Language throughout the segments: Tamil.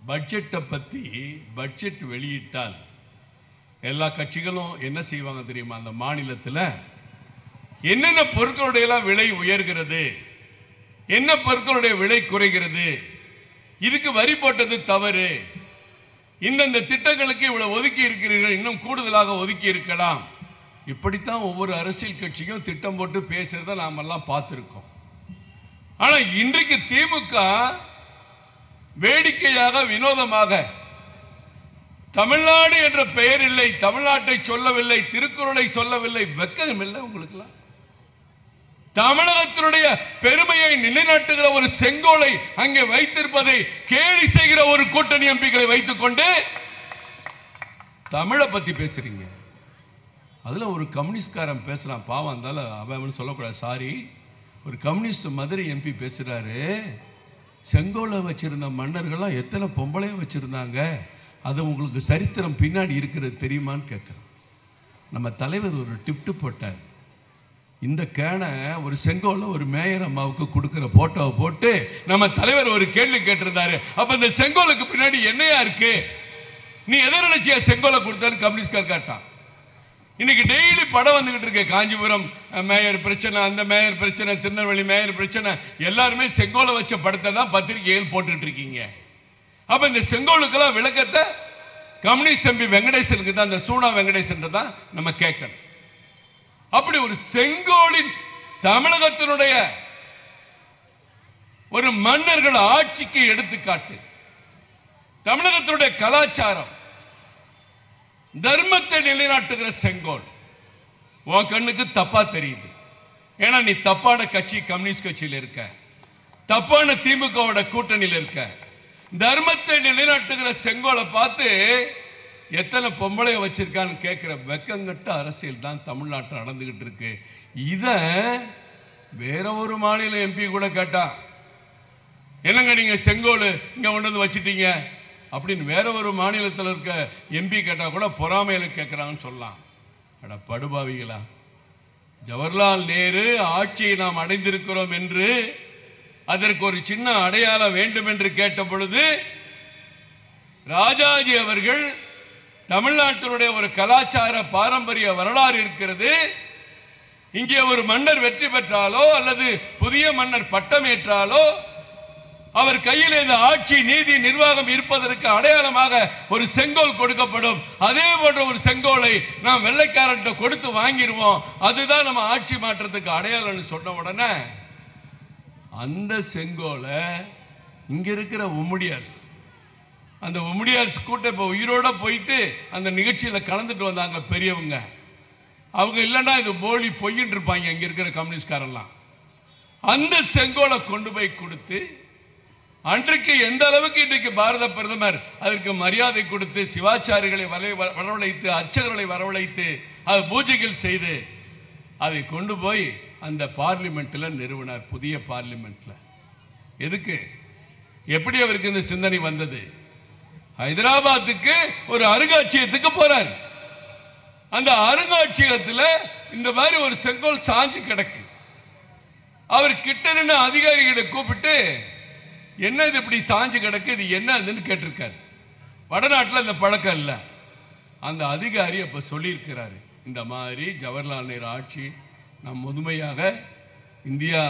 பட்ஜெட்டை பற்றி பட்ஜெட் வெளியிட்டால் எல்லா கட்சிகளும் என்ன செய்வாங்க தெரியுமா? அந்த மாநிலத்தில் என்னென்ன பொருட்களுடைய விலை உயர்கிறது, என்ன பொருட்களுடைய விலை குறைகிறது, இதுக்கு வரி போட்டது தவறு, இந்தந்த திட்டங்களுக்கு இவ்வளவு ஒதுக்கி இருக்கிறீர்கள், இன்னும் கூடுதலாக ஒதுக்கி இருக்கலாம். இப்படித்தான் ஒவ்வொரு அரசியல் கட்சியும் திட்டம் போட்டு பேசுறத நாம எல்லாம் பார்த்திருக்கோம். ஆனா இன்றைக்கு திமுக வேடிக்கையாக வினோதமாக தமிழ்நாடு என்ற பெயர் இல்லை, தமிழ்நாட்டை சொல்லவில்லை, திருக்குறளை சொல்லவில்லை. வெக்கம் இல்லை உங்களுக்குலாம்? தமிழகத்தினுடைய பெருமையை நிலைநாட்டுகிற ஒரு செங்கோலை அங்கே வைத்திருப்பதை கேலி செய்கிற ஒரு கூட்டணி எம்பிக்களை வைத்துக் கொண்டு தமிழை பத்தி பேசுறீங்க. அதுல ஒரு கம்யூனிஸ்ட்காரன் பேசுறான், பாவம் இருந்தாலும் அவன் சொல்லக்கூடாது, சாரி. ஒரு கம்யூனிஸ்ட் மதுரை எம்பி பேசுறாரு, செங்கோலை வச்சிருந்த மன்னர்கள்லாம் எத்தனை பொம்பளைய வச்சிருந்தாங்க, அது உங்களுக்கு சரித்திரம் பின்னாடி இருக்கிறது தெரியுமான்னு கேட்கிறான். நம்ம தலைவர் ஒரு டிப்ட் போட்டார், இந்த கேனை ஒரு செங்கோலை ஒரு மேயர் அம்மாவுக்கு கொடுக்கிற போட்டோவை போட்டு நம்ம தலைவர் ஒரு கேள்வி கேட்டிருந்தாரு. அப்ப இந்த செங்கோலுக்கு பின்னாடி என்னையா இருக்கு, நீ எதை நினைச்சியா செங்கோலை கொடுத்தான்னு கம்யூனிஸ்ட்கார் கேட்டான். இன்னைக்கு டெய்லி படம் வந்துகிட்டு இருக்கு, காஞ்சிபுரம் மேயர் பிரச்சனை, அந்த மேயர் பிரச்சனை, திருநெல்வேலி மேயர் பிரச்சனை, எல்லாருமே செங்கோலை வச்ச படத்தை தான் பத்திரிகையில் போட்டுட்டு இருக்கீங்க. அப்ப இந்த செங்கோலுக்கெல்லாம் விளக்கத்தை கம்யூனிஸ்ட் எம்பி வெங்கடேசனுக்கு தான், அந்த சூனா வெங்கடேசன் தான் நம்ம கேட்கணும். அப்படி ஒரு செங்கோலின் தமிழகத்தினுடைய ஒரு மன்னர்கள் ஆட்சிக்கு எடுத்துக்காட்டு, தமிழகத்தினுடைய கலாச்சாரம், தர்மத்தை நிலைநாட்டுகிற செங்கோல் உன் கண்ணுக்கு தப்பா தெரியுது. ஏன்னா நீ தப்பான கட்சி, கம்யூனிஸ்ட் கட்சியில் இருக்க, தப்பான திமுகவோட கூட்டணியில் இருக்க. தர்மத்தை நிலைநாட்டுகிற செங்கோலை பார்த்து எத்தனை பொம்பளை வச்சிருக்கான்னு கேட்கிற வெக்கங்கட்ட அரசியல் தான் தமிழ்நாட்டில் நடந்துகிட்டு இருக்கு. இத வேற ஒரு மாநில எம்பி கூட கேட்டா, என்னங்க நீங்க செங்கோல் இங்க கொண்டு வந்து வச்சிட்டீங்க அப்படின்னு வேற ஒரு மாநிலத்தில் இருக்க எம்பி கேட்டா கூட பொறாமையில கேட்கிறாங்கன்னு சொல்லலாம். அட படுபாவிகளா, ஜவஹர்லால் நேரு ஆட்சியை நாம் அடைந்திருக்கிறோம் என்று அதற்கு ஒரு சின்ன அடையாளம் வேண்டும் என்று கேட்ட பொழுது ராஜாஜி அவர்கள் தமிழ்நாட்டினுடைய ஒரு கலாச்சார பாரம்பரிய வரலாறு இருக்கிறது, இங்கே ஒரு மன்னர் வெற்றி பெற்றாலோ அல்லது புதிய மன்னர் பட்டம் ஏற்றாலோ அவர் கையில் இந்த ஆட்சி நீதி நிர்வாகம் இருப்பதற்கு அடையாளமாக ஒரு செங்கோல் கொடுக்கப்படும். அதே போன்ற ஒரு செங்கோலை நாம் வெள்ளைக்காரன்ட்ட கொடுத்து வாங்கிடுவோம், அதுதான் நம்ம ஆட்சி மாற்றத்துக்கு அடையாளம்னு சொன்ன உடனே அந்த செங்கோலை இங்க இருக்கிற உம்முடியார்ஸ், அந்த உம்முடியார்ஸ் கூட்டம் இப்போ உயிரோட போயிட்டு அந்த நிகழ்ச்சியில கலந்துட்டு வந்தாங்க பெரியவங்க. அவங்க இல்லைன்னா இது போலி பொய்ன்னு இருப்பாங்க இங்க இருக்கிற கம்யூனிஸ்ட்காரெல்லாம். அந்த செங்கோலை கொண்டு போய் கொடுத்து அன்றைக்கு எந்த அளவுக்கு இன்றைக்கு பாரத பிரதமர் அதற்கு மரியாதை கொடுத்து சிவாச்சாரிகளை வரவழைத்து அர்ச்சகர்களை வரவழைத்து அது பூஜைகள் செய்து அதை கொண்டு போய் அந்த பார்லிமெண்ட்ல நிறுவனார், புதிய பார்லிமெண்ட்ல. எதுக்கு, எப்படி அவருக்கு இந்த சிந்தனை வந்தது? ஹைதராபாத்துக்கு ஒரு அருங்காட்சியகத்துக்கு போறார். அந்த அருங்காட்சியகத்தில் இந்த மாதிரி ஒரு செங்கோல் சாஞ்சு கிடக்கு. அவர் கிட்ட நின்று அதிகாரிகளை கூப்பிட்டு, என்ன இது இப்படி சாஞ்சு கிடக்கு, இது என்னதுன்னு கேட்டிருக்காரு. வடநாட்டில் இந்த பழக்கம் இல்லை. அந்த அதிகாரி அப்ப சொல்லியிருக்கிறாரு, இந்த மாதிரி ஜவஹர்லால் நேரு ஆட்சி நாம் முதுமையாக இந்தியா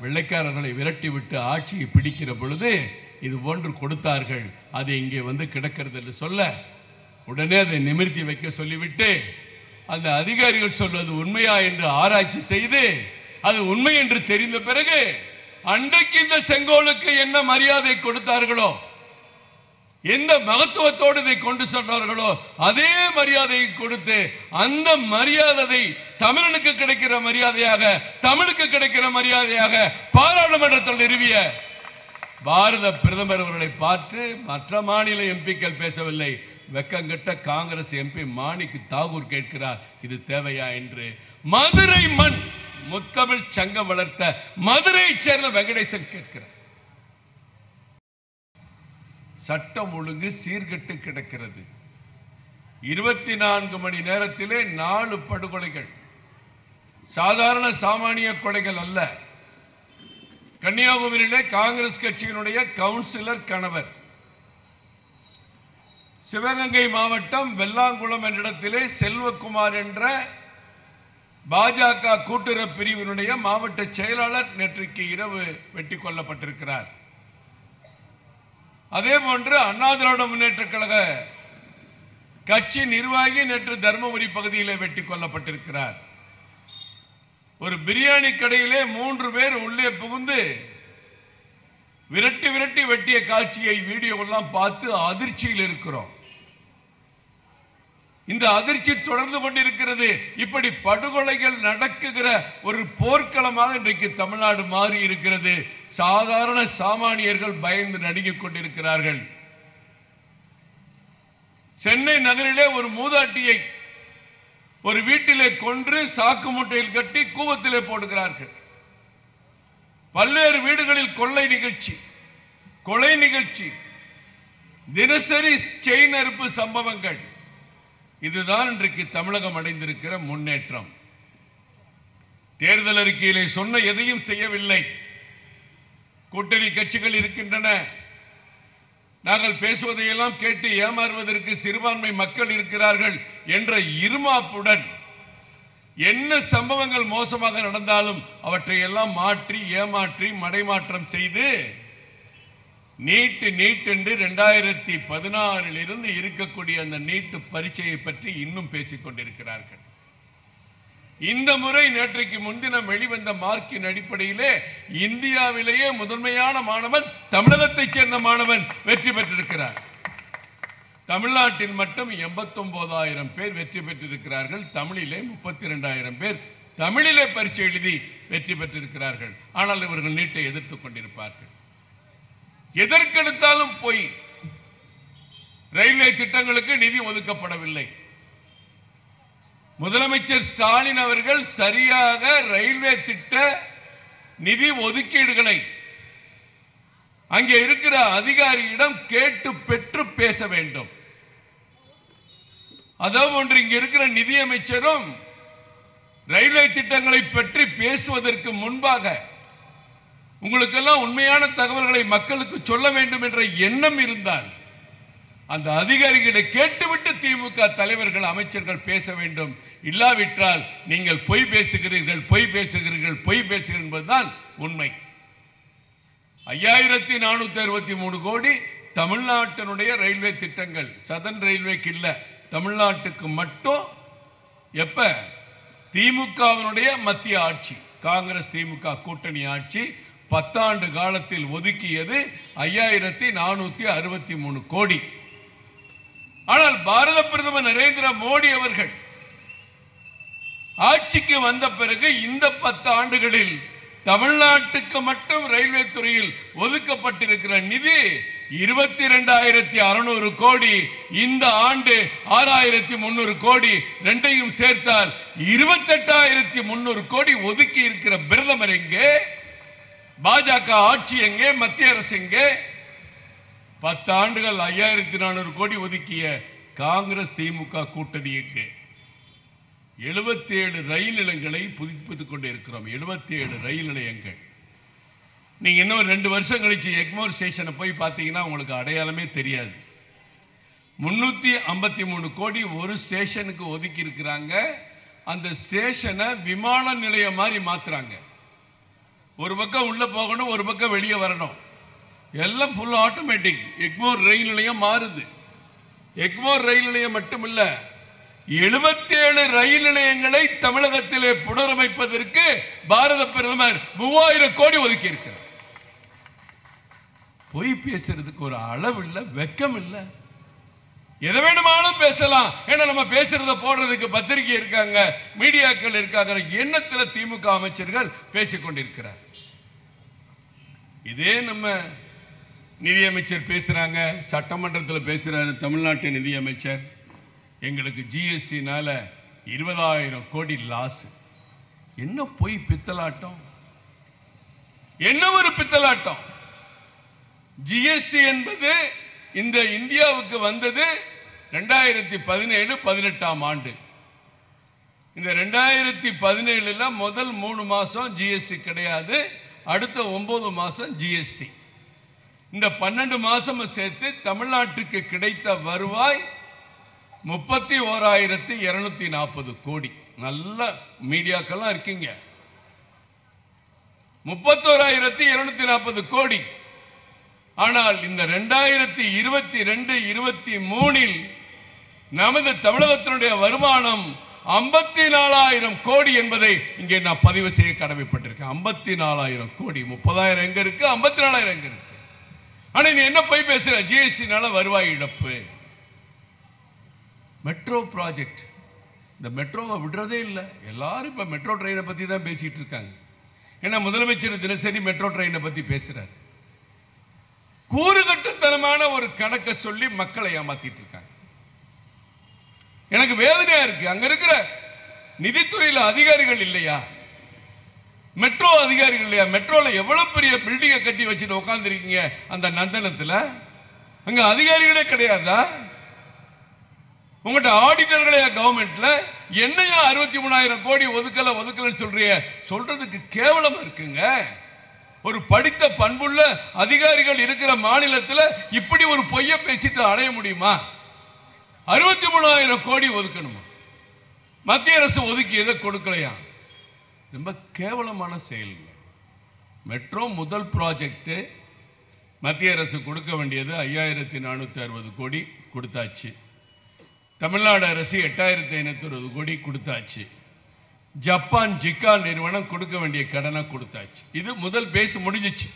வெள்ளைக்காரர்களை விரட்டி விட்டு ஆட்சியை பிடிக்கிற பொழுது இது போன்று கொடுத்தார்கள், அது இங்கே வந்து கிடக்கிறது என்று சொல்ல உடனே அதை நிமிர்த்தி வைக்க சொல்லிவிட்டு அந்த அதிகாரிகள் சொல்வது உண்மையா என்று ஆராய்ச்சி செய்து அது உண்மை என்று தெரிந்த பிறகு அன்றைக்கு இந்த செங்கோலுக்கு என்ன மரியாதை கொடுத்தார்களோ, எந்த மகத்துவத்தோடு இதை கொண்டு சென்றார்களோ அதே மரியாதையை கொடுத்து அந்த மரியாதை தமிழனுக்கு கிடைக்கிற மரியாதையாக, தமிழுக்கு கிடைக்கிற மரியாதையாக பாராளுமன்றத்தில் நிறுவிய பாரத பிரதமர் அவர்களை பார்த்து மற்ற மாநில எம்பிக்கள் பேசவில்லை. வெக்கங்கட்ட காங்கிரஸ் எம்பி மாணிக் தாகூர் கேட்கிறார், இது தேவையா என்று. மதுரை மண் முத்தமிழ் சங்கம் வளர்த்த மதுரை சேர்ந்த வெங்கடேசன் கேட்கிறார். சட்டம் ஒழுங்கு சீர்கெட்டு கிடக்கிறது. 24 மணி நேரத்திலே 4 படுகொலைகள், சாதாரண சாமானிய கொலைகள் அல்ல. கன்னியாகுமரியிலே காங்கிரஸ் கட்சியினுடைய கவுன்சிலர் கணவர் சிவகங்கை மாவட்டம் வெள்ளாங்குளம் என்ற இடத்திலே செல்வகுமார் என்ற பாஜக கூட்டுறவு பிரிவினுடைய மாவட்ட செயலாளர் நேற்றைக்கு இரவு வெட்டி கொல்லப்பட்டிருக்கிறார். அதே போன்று அண்ணா திராவிட முன்னேற்ற கழக கட்சி நிர்வாகி நேற்று தர்மபுரி பகுதியில் வெட்டி கொல்லப்பட்டிருக்கிறார். ஒரு பிரியாணி கடையிலே 3 பேர் உள்ளே புகுந்து விரட்டி விரட்டி வெட்டிய காட்சியை வீடியோ எல்லாம் பார்த்து அதிர்ச்சியில் இருக்கிறோம். இந்த அதிர்ச்சி தொடர்ந்து கொண்டிருக்கிறது. இப்படி படுகொலைகள் நடக்குகிற ஒரு போர்க்களமாக இன்றைக்கு தமிழ்நாடு மாறி இருக்கிறது. சாதாரண சாமானியர்கள் பயந்து நடுங்கிக் கொண்டிருக்கிறார்கள். சென்னை நகரிலே ஒரு மூதாட்டியை ஒரு வீட்டிலே கொன்று சாக்கு மூட்டையில் கட்டி கூவத்திலே போடுகிறார்கள். பல்வேறு வீடுகளில் கொள்ளை நிகழ்ச்சி, கொலை நிகழ்ச்சி, தினசரி செயின் அறுப்பு சம்பவங்கள். இதுதான் இன்றைக்கு தமிழகம் அடைந்திருக்கிற முன்னேற்றம். தேர்தல் அறிக்கையிலே சொன்ன எதையும் செய்யவில்லை. கூட்டணி கட்சிகள் இருக்கின்றன. நாங்கள் பேசுவதையெல்லாம் கேட்டு ஏமாறுவதற்கு சிறுபான்மை மக்கள் இருக்கிறார்கள் என்ற இருமாப்புடன் என்ன சம்பவங்கள் மோசமாக நடந்தாலும் அவற்றை எல்லாம் மாற்றி ஏமாற்றி மடைமாற்றம் செய்து நீட் என்று 2016 இருந்து இருக்கக்கூடிய அந்த நீட் பரீட்சையை பற்றி இன்னும் பேசிக் கொண்டிருக்கிறார்கள். இந்த முறை நேற்றைக்கு முன்தினம் வெளிவந்த மார்க்கின் அடிப்படையிலே இந்தியாவிலேயே முதன்மையான மாணவன் தமிழகத்தைச் சேர்ந்த மாணவன் வெற்றி பெற்றிருக்கிறார். தமிழ்நாட்டில் மட்டும் 89,000 பேர் வெற்றி பெற்றிருக்கிறார்கள். தமிழிலே 32,000 பேர் தமிழிலே பரீட்சை எழுதி வெற்றி பெற்றிருக்கிறார்கள். ஆனால் இவர்கள் நீட்டை எதிர்த்துக் கொண்டிருப்பார்கள். எதற்கெடுத்தாலும் போய் ரயில்வே திட்டங்களுக்கு நிதி ஒதுக்கப்படவில்லை. முதலமைச்சர் ஸ்டாலின் அவர்கள் சரியாக ரயில்வே திட்ட நிதி ஒதுக்கீடுகளை அங்கே இருக்கிற அதிகாரியிடம் கேட்டு பெற்று பேச வேண்டும். அதே போன்று இங்க இருக்கிற நிதியமைச்சரும் ரயில்வே திட்டங்களை பற்றி பேசுவதற்கு முன்பாக உங்களுக்கெல்லாம் உண்மையான தகவல்களை மக்களுக்கு சொல்ல வேண்டும் என்ற எண்ணம் இருந்தால் அந்த அதிகாரிகளை கேட்டுவிட்டு திமுக தலைவர்கள் அமைச்சர்கள் பேச வேண்டும். இல்லாவிட்டால் நீங்கள் பொய் பேசுகிறீர்கள் என்பதுதான் உண்மை. 5463 கோடி தமிழ்நாட்டினுடைய ரயில்வே திட்டங்கள், சதன் ரயில்வேக்கு இல்ல, தமிழ்நாட்டுக்கு மட்டும். எப்ப திமுகவினுடைய மத்திய ஆட்சி, காங்கிரஸ் திமுக கூட்டணி ஆட்சி 10 ஆண்டு காலத்தில் ஒதுக்கியது 5463 கோடி. ஆனால் பாரத பிரதமர் நரேந்திர மோடி அவர்கள் ஆட்சிக்கு வந்த பிறகு இந்த 10 ஆண்டுகளில் தமிழ்நாட்டுக்கு மட்டும் ரயில்வே துறையில் ஒதுக்கப்பட்டிருக்கிற நிதி 22,600 கோடி. இந்த ஆண்டு 6,300 கோடி, ரெண்டையும் சேர்த்தால் 28,300 கோடி ஒதுக்கி இருக்கிற பிரதமர் எங்கே? பாஜக ஆட்சி எங்கே? மத்திய அரசு எங்கே? 10 ஆண்டுகள் 5,400 கோடி ஒதுக்கிய காங்கிரஸ் திமுக கூட்டணி எங்கே? 77 ரயில் நிலையங்களை புதுப்பித்துக் கொண்டு இருக்கிறோம். 77 ரயில் நிலையங்கள். நீங்க இன்னும் 2 வருஷம் கழிச்சு எக்மோர் ஸ்டேஷனை போய் பார்த்தீங்கன்னா உங்களுக்கு அடையாளமே தெரியாது. 353 கோடி ஒரு ஸ்டேஷனுக்கு ஒதுக்கி இருக்கிறாங்க. அந்த ஸ்டேஷனை விமான நிலையம் மாதிரி மாத்துறாங்க. ஒரு பக்கம் உள்ள போகணும், ஒரு பக்கம் வெளியே வரணும். எல்லாம் ஃபுல் ஆட்டோமேட்டிக். எக்மோர் ரயில் நிலையம் மாறுது. எக்மோர் ரயில் நிலையம் மட்டுமில்ல, 77 ரயில் நிலையங்களை தமிழகத்திலே புனரமைப்பதற்கு பாரத பிரதமர் 3000 கோடி ஒதுக்கி இருக்கிறார். பொய் பேசுறதுக்கு ஒரு அளவு இல்ல, வெக்கம் இல்ல. எதை வேணுமானாலும் பேசலாம். ஏன்னா நம்ம பேசுறத போடுறதுக்கு பத்திரிகை இருக்காங்க, மீடியாக்கள் இருக்காங்க. எண்ணத்தில் திமுக அமைச்சர்கள் பேசிக் கொண்டிருக்கிறார். இதே நம்ம நிதியமைச்சர் பேசுறாங்க, சட்டமன்றத்தில் பேசுறாரு தமிழ்நாட்டு நிதியமைச்சர். எங்களுக்கு ஜிஎஸ்டினால 20,000 கோடி லாஸ். என்ன பொய் பித்தலாட்டம், என்ன ஒரு பித்தலாட்டம். ஜிஎஸ்டி என்பது இந்த இந்தியாவுக்கு வந்தது 2017-18 ஆண்டு. இந்த 2017 முதல் 3 மாசம் ஜிஎஸ்டி கிடையாது, அடுத்த 9 மாசம் ஜிஎஸ்டி. இந்த 12 மாசம் சேர்த்து தமிழ்நாட்டுக்கு கிடைத்த வருவாய் 31,240 கோடி. நல்ல மீடியாக்கெல்லாம் இருக்கீங்க. 31,240 கோடி. ஆனால் இந்த 2022-23 நமது தமிழகத்தினுடைய வருமானம் 54,000 கோடி என்பதை இங்கே நான் பதிவு செய்ய கடமைப்பட்டிருக்கேன். 54,000 கோடி. 30,000 எங்க இருக்கு, 54,000 எங்க இருக்கு? ஆனா நீ என்ன போய் பேசுற? ஜிஎஸ்டினால வருவாய் இழப்பு. மெட்ரோ ப்ராஜெக்ட், இந்த மெட்ரோவை விடுறதே இல்லை. எல்லாரும் இப்ப மெட்ரோ ட்ரெயினை பத்தி தான் பேசிட்டு இருக்காங்க. ஏன்னா முதலமைச்சர் தினசரி மெட்ரோ ட்ரெயினை பத்தி பேசுறாரு. கூறுகட்டத்தனமான ஒரு கணக்கை சொல்லி மக்களை ஏமாத்திட்டு இருக்காங்க. எனக்கு வேதனையா இருக்கு. அங்க இருக்கிற நிதித்துறையில அதிகாரிகள் இல்லையா? மெட்ரோ அதிகாரிகள் இல்லையா? மெட்ரோல எவ்வளவு பெரிய பில்டிங்கை கட்டி வச்சுட்டு உட்கார்ந்து இருக்கீங்க அந்த நந்தனத்துல. அங்க அதிகாரிகளே கிடையாதா? உங்கள்கிட்ட ஆடிட்டர்களே கவர்மெண்ட்ல என்னையா 63,000 கோடி ஒதுக்கலன்னு சொல்றீங்க? சொல்றதுக்கு கேவலமா இருக்குங்க. ஒரு படித்த பண்புள்ள அதிகாரிகள் இருக்கிற மாநிலத்தில் இப்படி ஒரு பொய்ய பேசிட்டு அடைய முடியுமா? 63,000 கோடி ஒதுக்கணுமா? மத்திய அரசு ஒதுக்கியதை கொடுக்கலையா? ரொம்ப கேவலமான செயல். மெட்ரோ முதல் ப்ராஜெக்ட் மத்திய அரசு கொடுக்க வேண்டியது 5,460 கோடி கொடுத்தாச்சு. தமிழ்நாடு அரசு 8,560 கோடி கொடுத்தாச்சு. ஜப்பான் ஜிக்கா நிறுவனம் கொடுக்க வேண்டிய கடனை கொடுத்தாச்சு. இது முதல் பேஸ் முடிஞ்சிச்சு.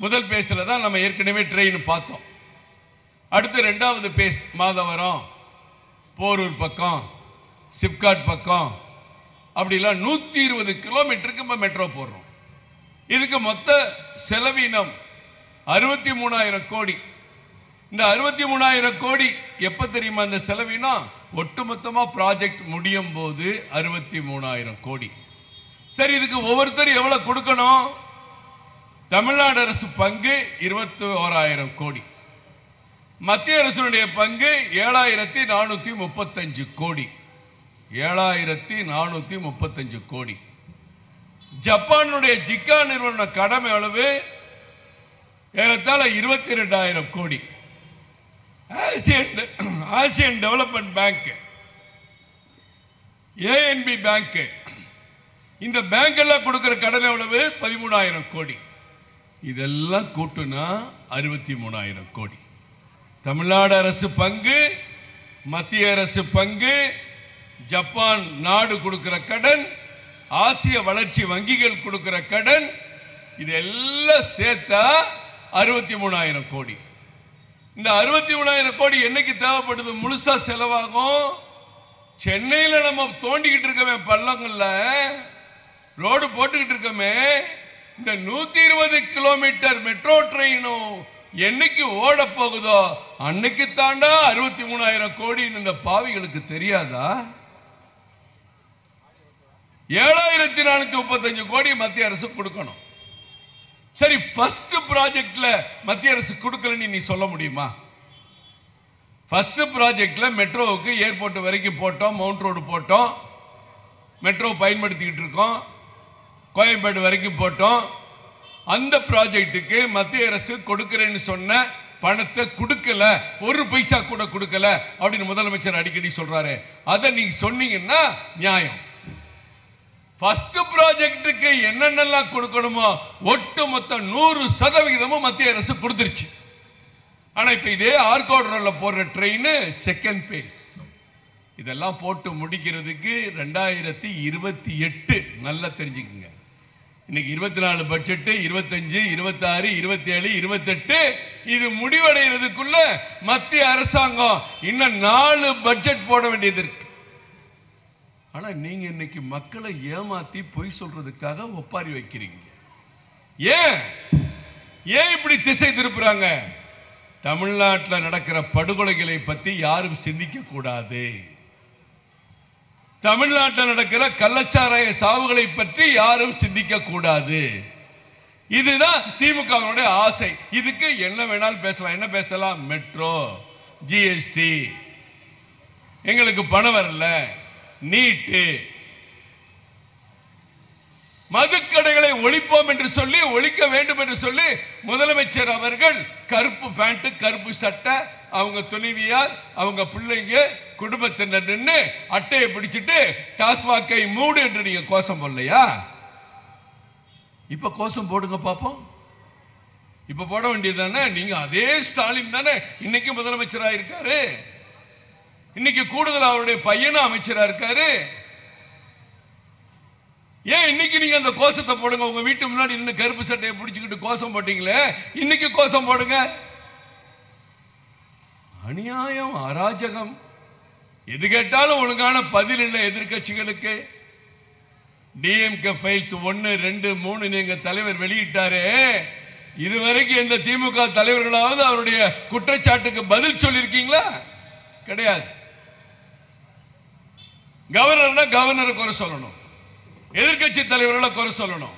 முதல் பேஸ்ல தான் நம்ம ஏற்கனவே ட்ரெயின் பார்த்தோம். அடுத்து இரண்டாவது பேஸ் மாதவரம், போரூர் பக்கம், சிப்காட் பக்கம், அப்படிலாம் 120 கிலோமீட்டருக்கு மெட்ரோ போடுறோம். இதுக்கு மொத்த செலவீனம் 63,000 கோடி. இந்த 63,000 கோடி எப்ப தெரியுமா? இந்த செலவீனம் ஒட்டுமொத்தமா ப்ராஜெக்ட் முடியும் போது 63,000 கோடி. சரி, இதுக்கு ஒவ்வொருத்தரும் எவ்வளவு கொடுக்கணும்? தமிழ்நாடு அரசு பங்கு 21,000 கோடி, மத்திய அரசுடைய பங்கு 7,435 கோடி. 7,435 கோடி. ஜப்பானுடைய ஜிக்கா நிறுவன கடமை அளவு ஏறத்தாழ 22,000 கோடி. Asian development bank, ANB bank, இந்த பேங்க் எல்லாம் கொடுக்கிற கடன் எவ்வளவு? 13,000 கோடி. இதெல்லாம் கூட்டுனா 63,000 கோடி. தமிழ்நாடு அரசு பங்கு, மத்திய அரசு பங்கு, ஜப்பான் நாடு கொடுக்கிற கடன், ஆசிய வளர்ச்சி வங்கிகள் கொடுக்கிற கடன், இதெல்லாம் சேர்த்தா 63,000 கோடி. இந்த 63,000 கோடி என்னைக்கு தேவைப்படுது? முழுசா செலவாகும். சென்னையில நம்ம தோண்டிக்கிட்டு இருக்கமே, பள்ளங்கள்ல ரோடு போட்டுக்கிட்டு இருக்கமே, இந்த 120 கிலோமீட்டர் மெட்ரோ ட்ரெயினும் என்னைக்கு ஓட போகுதோ அன்னைக்கு தாண்டா 63,000 கோடி. இந்த பாவிகளுக்கு தெரியாதா? 7,435 கோடி மத்திய அரசு கொடுக்கணும். சரி, ஃபர்ஸ்ட் ப்ராஜெக்ட்ல மத்திய அரசு கொடுக்கலன்னு நீ சொல்ல முடியுமா? ஃபர்ஸ்ட் ப்ராஜெக்ட்ல மெட்ரோவுக்கு ஏர்போர்ட் வரைக்கும் போட்டோம், மவுண்ட் ரோடு போட்டோம், மெட்ரோ பயன்படுத்திக்கிட்டு இருக்கோம், கோயம்பேடு வரைக்கும் போட்டோம். அந்த ப்ராஜெக்டுக்கு மத்திய அரசு கொடுக்கிறேன்னு சொன்ன பணத்தை கொடுக்கல, ஒரு பைசா கூட கொடுக்கல அப்படின்னு முதலமைச்சர் அடிக்கடி சொல்றாரு. அதை நீங்க சொன்னீங்கன்னா நியாயம். ஃபர்ஸ்ட் ப்ராஜெக்டுக்கு என்னென்னலாம் கொடுக்கணுமோ ஒட்டுமொத்த 100% மத்திய அரசு கொடுத்துருச்சு. ஆனா இப்ப இதே ஆர்கோட் ரோட்ல போற ட்ரெயின் செகண்ட் பேஸ். இதெல்லாம் போட்டு முடிக்கிறதுக்கு 2028 நல்லா தெரிஞ்சுக்குங்க. இன்னைக்கு 24 பட்ஜெட், 25, 26, 27, 28 இது முடிவடைகிறதுக்குள்ள மத்திய அரசாங்கம் இன்னும் 4 பட்ஜெட் போட வேண்டியது இருக்கு. ஆனா நீங்க இன்னைக்கு மக்களை ஏமாத்தி பொய் சொல்றதுக்காக ஒப்பாரி வைக்கிறீங்க. ஏன் இப்படி திசை திருப்புறாங்க? தமிழ்நாட்டில் நடக்கிற படுகொலைகளை பத்தி யாரும் சிந்திக்க கூடாது. தமிழ்நாட்டில் நடக்கிற கள்ளச்சாராய சாவுகளை பற்றி யாரும் சிந்திக்க கூடாது. இதுதான் திமுகவுடைய ஆசை. இதுக்கு என்ன வேணாலும் பேசலாம். என்ன பேசலாம்? மெட்ரோ, ஜிஎஸ்டி, எங்களுக்கு பணம் வரல, நீட்டு. மதுக்கடைகளை ஒழிப்போம் என்று சொல்லி, ஒழிக்க வேண்டும் என்று சொல்லி முதலமைச்சர் அவர்கள் கருப்பு பேண்ட், கருப்பு சட்டை, அவங்க துணைவியார், அவங்க பிள்ளைங்க, குடும்பத்தினர் நின்று அட்டையை பிடிச்சிட்டு டாஸ்மாகை மூடு என்று நீங்க கோஷம் போடலையா? இப்ப கோஷம் போடுங்க பாப்போம். இப்ப போட வேண்டியதானே? நீங்க அதே ஸ்டாலின் தானே இன்னைக்கு முதலமைச்சரா இருக்காரு, இன்னைக்கு கூடுதல் அவருடைய பையனும் அமைச்சரா இருக்காரு. ஏன் இன்னைக்கு நீங்க அந்த கோஷத்தை போடுங்க? உங்க வீட்டு முன்னாடி நின்று கருப்பு சட்டையை பிடிச்சுக்கிட்டு கோஷம் போட்டீங்களே, இன்னைக்கு கோஷம் போடுங்க. அநியாயம், அராஜகம். எது கேட்டாலும் ஒழுங்கான பதில் இல்லை எதிர்கட்சிகளுக்கு. டிஎம்கே ஃபைல்ஸ் 1, 2, 3 நீங்க தலைவர் வெளியிட்டாரு. இதுவரைக்கும் எந்த திமுக தலைவர்களாவது அவருடைய குற்றச்சாட்டுக்கு பதில் சொல்லியிருக்கீங்களா? கிடையாது. கவர்னர்னா கவர்னரை குறை சொல்லணும், எதிர்கட்சி தலைவர்களை குறை சொல்லணும்.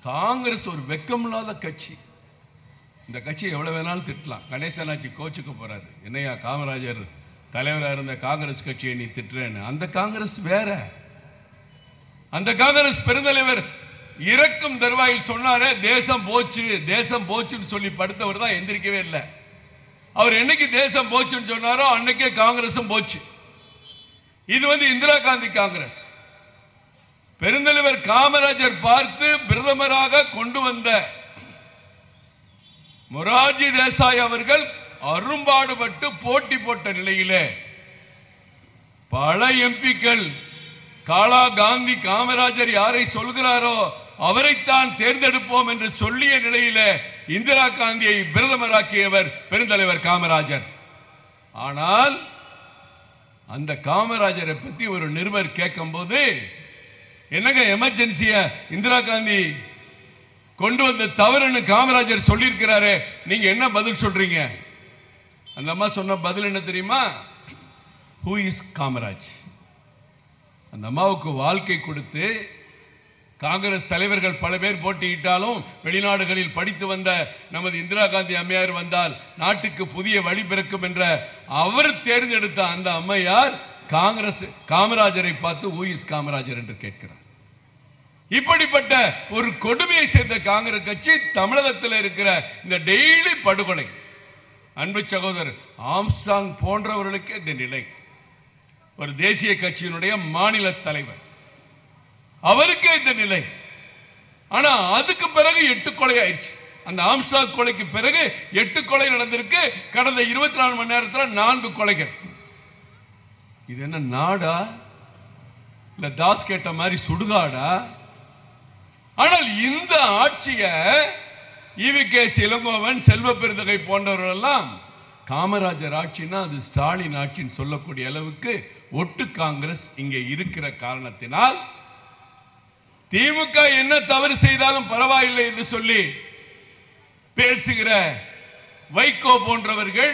காங்கிரஸ் ஒரு வெக்கமில்லாத கட்சி. இந்த கட்சி எவ்வளவு வேணாலும் திட்டலாம். கணேசனாச்சி கோச்சுக்கு போறாரு, என்னையா காமராஜர் தலைவராக இருந்த காங்கிரஸ் கட்சியை நீ திட்டுறேன்னு. அந்த காங்கிரஸ் வேற. அந்த காங்கிரஸ் பெருந்தலைவர் இறக்கும் தருவாயில் சொன்னாரே, தேசம் போச்சு தேசம் போச்சுன்னு சொல்லி படுத்தவர் தான் எந்திரிக்கவே இல்லை. அவர் என்னைக்கு தேசம் போச்சுன்னு சொன்னாரோ அன்னைக்கே காங்கிரசும் போச்சு. இது இந்திரா காந்தி காங்கிரஸ். பெருந்தலைவர் காமராஜர் பார்த்து பிரதமராக கொண்டு வந்த மொரார்ஜி தேசாய் அவர்கள் அரும்பாடுபட்டு போட்டி போட்ட நிலையிலே பல எம்பிக்கள் காலா காந்தி காமராஜர் யாரை சொல்கிறாரோ அவரைத்தான் தேர்ந்தெடுப்போம் என்று சொல்லிய நிலையிலே இந்திரா காந்தியை பிரதமராக்கியவர் பெருந்தலைவர் காமராஜர். ஆனால் அந்த காமராஜரை பற்றி ஒரு நிருபர் கேட்கும் போது, என்னங்க எமர்ஜென்சிய இந்திரா காந்தி கொண்டு வந்த தவறுன்னு காமராஜர் சொல்லியிருக்கிறாரு, நீங்க என்ன பதில் சொல்றீங்க? அந்த அம்மா சொன்ன பதில் என்ன தெரியுமா? Who is Kamaraj? அந்த அம்மாவுக்கு வாழ்க்கை கொடுத்து காங்கிரஸ் தலைவர்கள் பல பேர் போட்டியிட்டாலும் வெளிநாடுகளில் படித்து வந்த நமது இந்திரா காந்தி அம்மையார் வந்தால் நாட்டுக்கு புதிய வழி பிறக்கும் என்ற அவர் தேர்ந்தெடுத்த அந்த அம்மையார் காங்கிரஸ் காமராஜரை பார்த்து ஹூ இஸ் காமராஜர் என்று கேட்கிறார். இப்படிப்பட்ட ஒரு கொடுமையை சேர்ந்த காங்கிரஸ் கட்சி தமிழகத்தில் இருக்கிற இந்த டெய்லி படுகொலை, அன்பு சகோதரர் ஆம்ஸ்ட்ராங் போன்றவர்களுக்கு இந்த நிலை. ஒரு தேசிய கட்சியினுடைய மாநில தலைவர், அவருக்கு இந்த நிலை. ஆனா அதுக்கு பிறகு 8 கொலை ஆயிடுச்சு. அந்த ஆம்ஸ்ட்ராங் கொலைக்கு பிறகு 8 கொலை நடந்திருக்கு. கடந்த 24 மணி நேரத்தில் 4 கொலைகள். இது என்ன நாடா? இல்ல தாஸ் கேட்ட மாதிரி சுடுகாடா? ஆனால் இந்த ஆட்சிய ஈவிகே இளங்கோவன், செல்வ பெருந்தகை போன்றவர்கள் எல்லாம் காமராஜர் ஆட்சினா அது ஸ்டாலின் ஆட்சின்னு சொல்லக்கூடிய அளவுக்கு ஒட்டு காங்கிரஸ் இங்கே இருக்கிற காரணத்தினால் திமுக என்ன தவறு செய்தாலும் பரவாயில்லை என்று சொல்லி பேசுகிற வைகோ போன்றவர்கள்,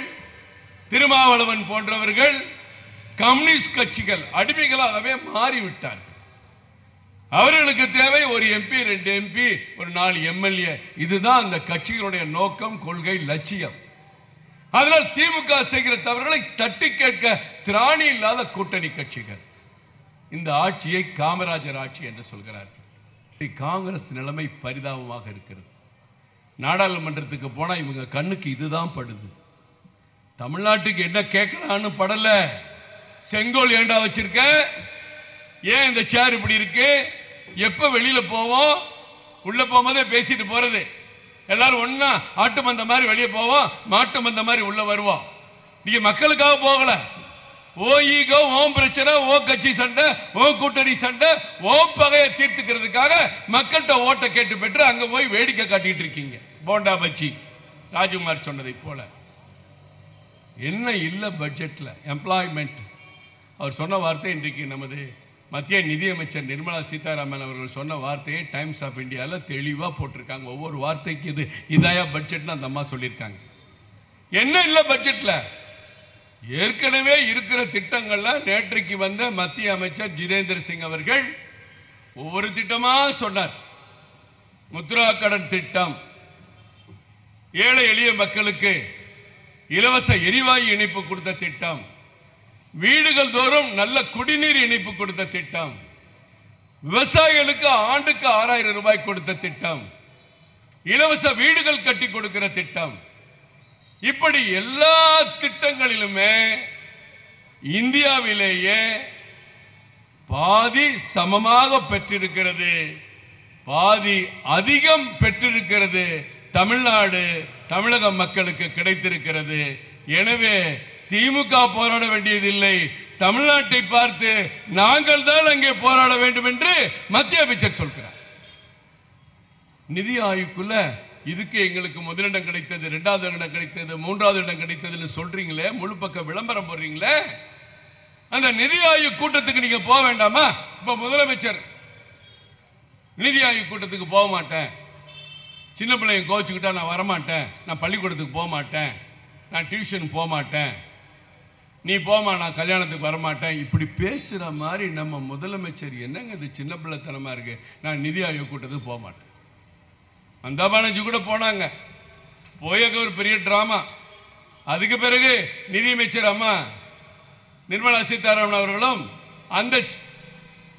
திருமாவளவன் போன்றவர்கள் கம்யூனிஸ்ட் கட்சிகள் அடிமைகளாகவே மாறிவிட்டார். அவர்களுக்கு தேவை ஒரு எம்பி, 2 எம்பி, ஒரு 4 எம்எல்ஏ. இதுதான் அந்த கட்சிகளுடைய நோக்கம், கொள்கை, லட்சியம். அதனால் திமுக செய்கிற தவறுகளை தட்டி கேட்க திராணி இல்லாத கூட்டணி கட்சிகள் இந்த ஆட்சியை காமராஜர் ஆட்சி என்று சொல்கிறார்கள். காங்கிரஸ் நிலைமை பரிதாபமாக இருக்கிறது. நாடாளுமன்றத்துக்கு போனா இவங்க கண்ணுக்கு இதுதான் படுது. தமிழ்நாட்டுக்கு என்ன கேட்கலான்னு படல. செங்கோல் ஏண்டா வச்சிருக்க? ஏன் இந்த சேர் இப்படி இருக்கு? எப்ப வெளியில போவோம்? உள்ள போகும்போதே பேசிட்டு போறது. எல்லாரும் ஒன்னா ஆட்டு மந்த மாதிரி வெளியே போவோம், மாட்டு மந்த மாதிரி உள்ள வருவோம். நீங்க மக்களுக்காக போகல. ஓ ஈகோ, ஓம் பிரச்சனை, ஓ கட்சி சண்டை, ஓ கூட்டணி சண்டை, ஓ பகையை தீர்த்துக்கிறதுக்காக மக்கள்கிட்ட ஓட்டை கேட்டு பெற்று அங்க போய் வேடிக்கை காட்டிட்டு இருக்கீங்க. போண்டா பச்சி ராஜ்குமார் சொன்னதை போல. என்ன இல்ல பட்ஜெட்ல எம்ப்ளாய்மெண்ட். அவர் சொன்ன வார்த்தை இன்றைக்கு நமது மத்திய நிதியமைச்சர் நிர்மலா சீதாராமன் அவர்கள் சொன்ன வார்த்தையை டைம்ஸ் ஆஃப் இந்தியாவில் தெளிவாக போட்டிருக்காங்க. ஒவ்வொரு வார்த்தைக்கு இது இதாயா பட்ஜெட்னு அந்த அம்மா சொல்லியிருக்காங்க. என்ன இல்லை பட்ஜெட்ல? ஏற்கனவே இருக்கிற திட்டங்கள்ல நேற்றைக்கு வந்த மத்திய அமைச்சர் ஜிதேந்திர சிங் அவர்கள் ஒவ்வொரு திட்டமா சொன்னார். முத்ரா கடன் திட்டம், ஏழை எளிய மக்களுக்கு இலவச எரிவாயு இணைப்பு கொடுத்த திட்டம், வீடுகள் தோறும் நல்ல குடிநீர் இணைப்பு கொடுத்த திட்டம், விவசாயிகளுக்கு ஆண்டுக்கு 6000 ரூபாய் கொடுத்த திட்டம், இலவச வீடுகள் கட்டி கொடுக்கிற திட்டம், இப்படி எல்லா திட்டங்களிலுமே இந்தியாவிலேயே பாதி சமமாக பெற்றிருக்கிறது, பாதி அதிகம் பெற்றிருக்கிறது தமிழ்நாடு, தமிழக மக்களுக்கு கிடைத்திருக்கிறது. எனவே திமுக போராட வேண்டியதில்லை, தமிழ்நாட்டை பார்த்து நாங்கள் தான் அங்கே போராட வேண்டும் என்று மத்திய அமைச்சர் சொல்கிறார். நிதி ஆயோக்குள்ள இதுக்கு எங்களுக்கு முதலிடம் கிடைத்தது, 2வது இடம் கிடைத்தது, 3வது இடம் கிடைத்ததுன்னு சொல்றீங்களே, முழு பக்க விளம்பரம் போடுறீங்களே, அந்த நிதி ஆயோக் கூட்டத்துக்கு நீங்க போக வேண்டாமா? இப்ப முதலமைச்சர் நிதி ஆயோக் கூட்டத்துக்கு போக மாட்டேன், சின்ன பிள்ளைங்க கோச்சுக்கிட்டா நான் வரமாட்டேன், நான் பள்ளிக்கூடத்துக்கு போக மாட்டேன், நான் டியூஷன் போக மாட்டேன், நீ போமா நான் கல்யாணத்துக்கு வரமாட்டேன், இப்படி பேசுற மாதிரி நம்ம முதலமைச்சர் என்னங்க இது சின்ன பிள்ளைத்தனமா இருக்கு. நான் நிதி ஆயோக் கூட்டத்துக்கு போக மாட்டேன். அந்த பானர்ஜி கூட போனாங்க, போயக்க ஒரு பெரிய டிராமா. அதுக்கு பிறகு நிதியமைச்சர் அம்மா நிர்மலா சீதாராமன் அவர்களும் அந்த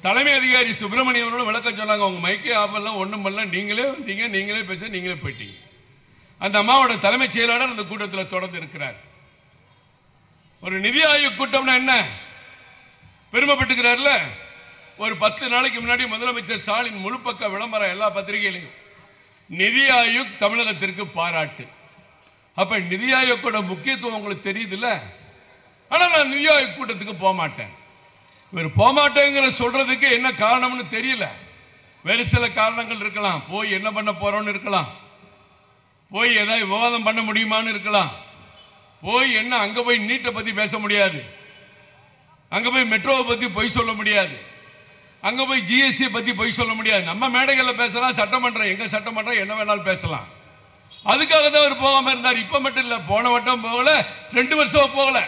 தலைமை அதிகாரி சுப்பிரமணியம் அவர்களும் விளக்கம் சொன்னாங்க. உங்க மைக்கே ஆப்பெல்லாம் ஒன்றும் பண்ணல, நீங்களே வந்தீங்க, நீங்களே பேச, நீங்களே போயிட்டீங்க. அந்த அம்மாவோட தலைமைச் செயலாளர் அந்த கூட்டத்தில் தொடர்ந்து இருக்கிறார். ஒரு நிதி ஆயோக் கூட்டம்னா என்ன பெருமைப்பட்டுக்கிறார்ல. ஒரு 10 நாளைக்கு முன்னாடி முதலமைச்சர் ஸ்டாலின் முழு பக்க விளம்பரம் எல்லா பத்திரிகையிலையும், நிதி ஆயோக் தமிழகத்திற்கு பாராட்டு. அப்ப நிதி ஆயோக்கோட முக்கியத்துவம் உங்களுக்கு தெரியுதுல்ல. ஆனா நான் நிதி ஆயோக் கூட்டத்துக்கு போக மாட்டேன். இவர் போக மாட்டேங்கிற சொல்றதுக்கு என்ன காரணம்னு தெரியல. வேறு சில காரணங்கள் இருக்கலாம். போய் என்ன பண்ண போறோம்னு இருக்கலாம், போய் ஏதாவது விவாதம் பண்ண முடியுமான்னு இருக்கலாம், போய் என்ன அங்க போய் நீட்டை பத்தி பேச முடியாது, அங்க போய் மெட்ரோவை பத்தி பொய் சொல்ல முடியாது, அங்க போய் ஜிஎஸ்டி பத்தி பொய் சொல்ல முடியாது. நம்ம மேடைகள்ல பேசலாம், சட்டமன்றம் எங்க சட்டமன்றம் என்ன வேணாலும் பேசலாம். அதுக்காக தான் அவர் போகாம இருந்தார். இப்ப மட்டும் இல்ல, போன வட்டம் போகல, 2 வருஷமா போகல.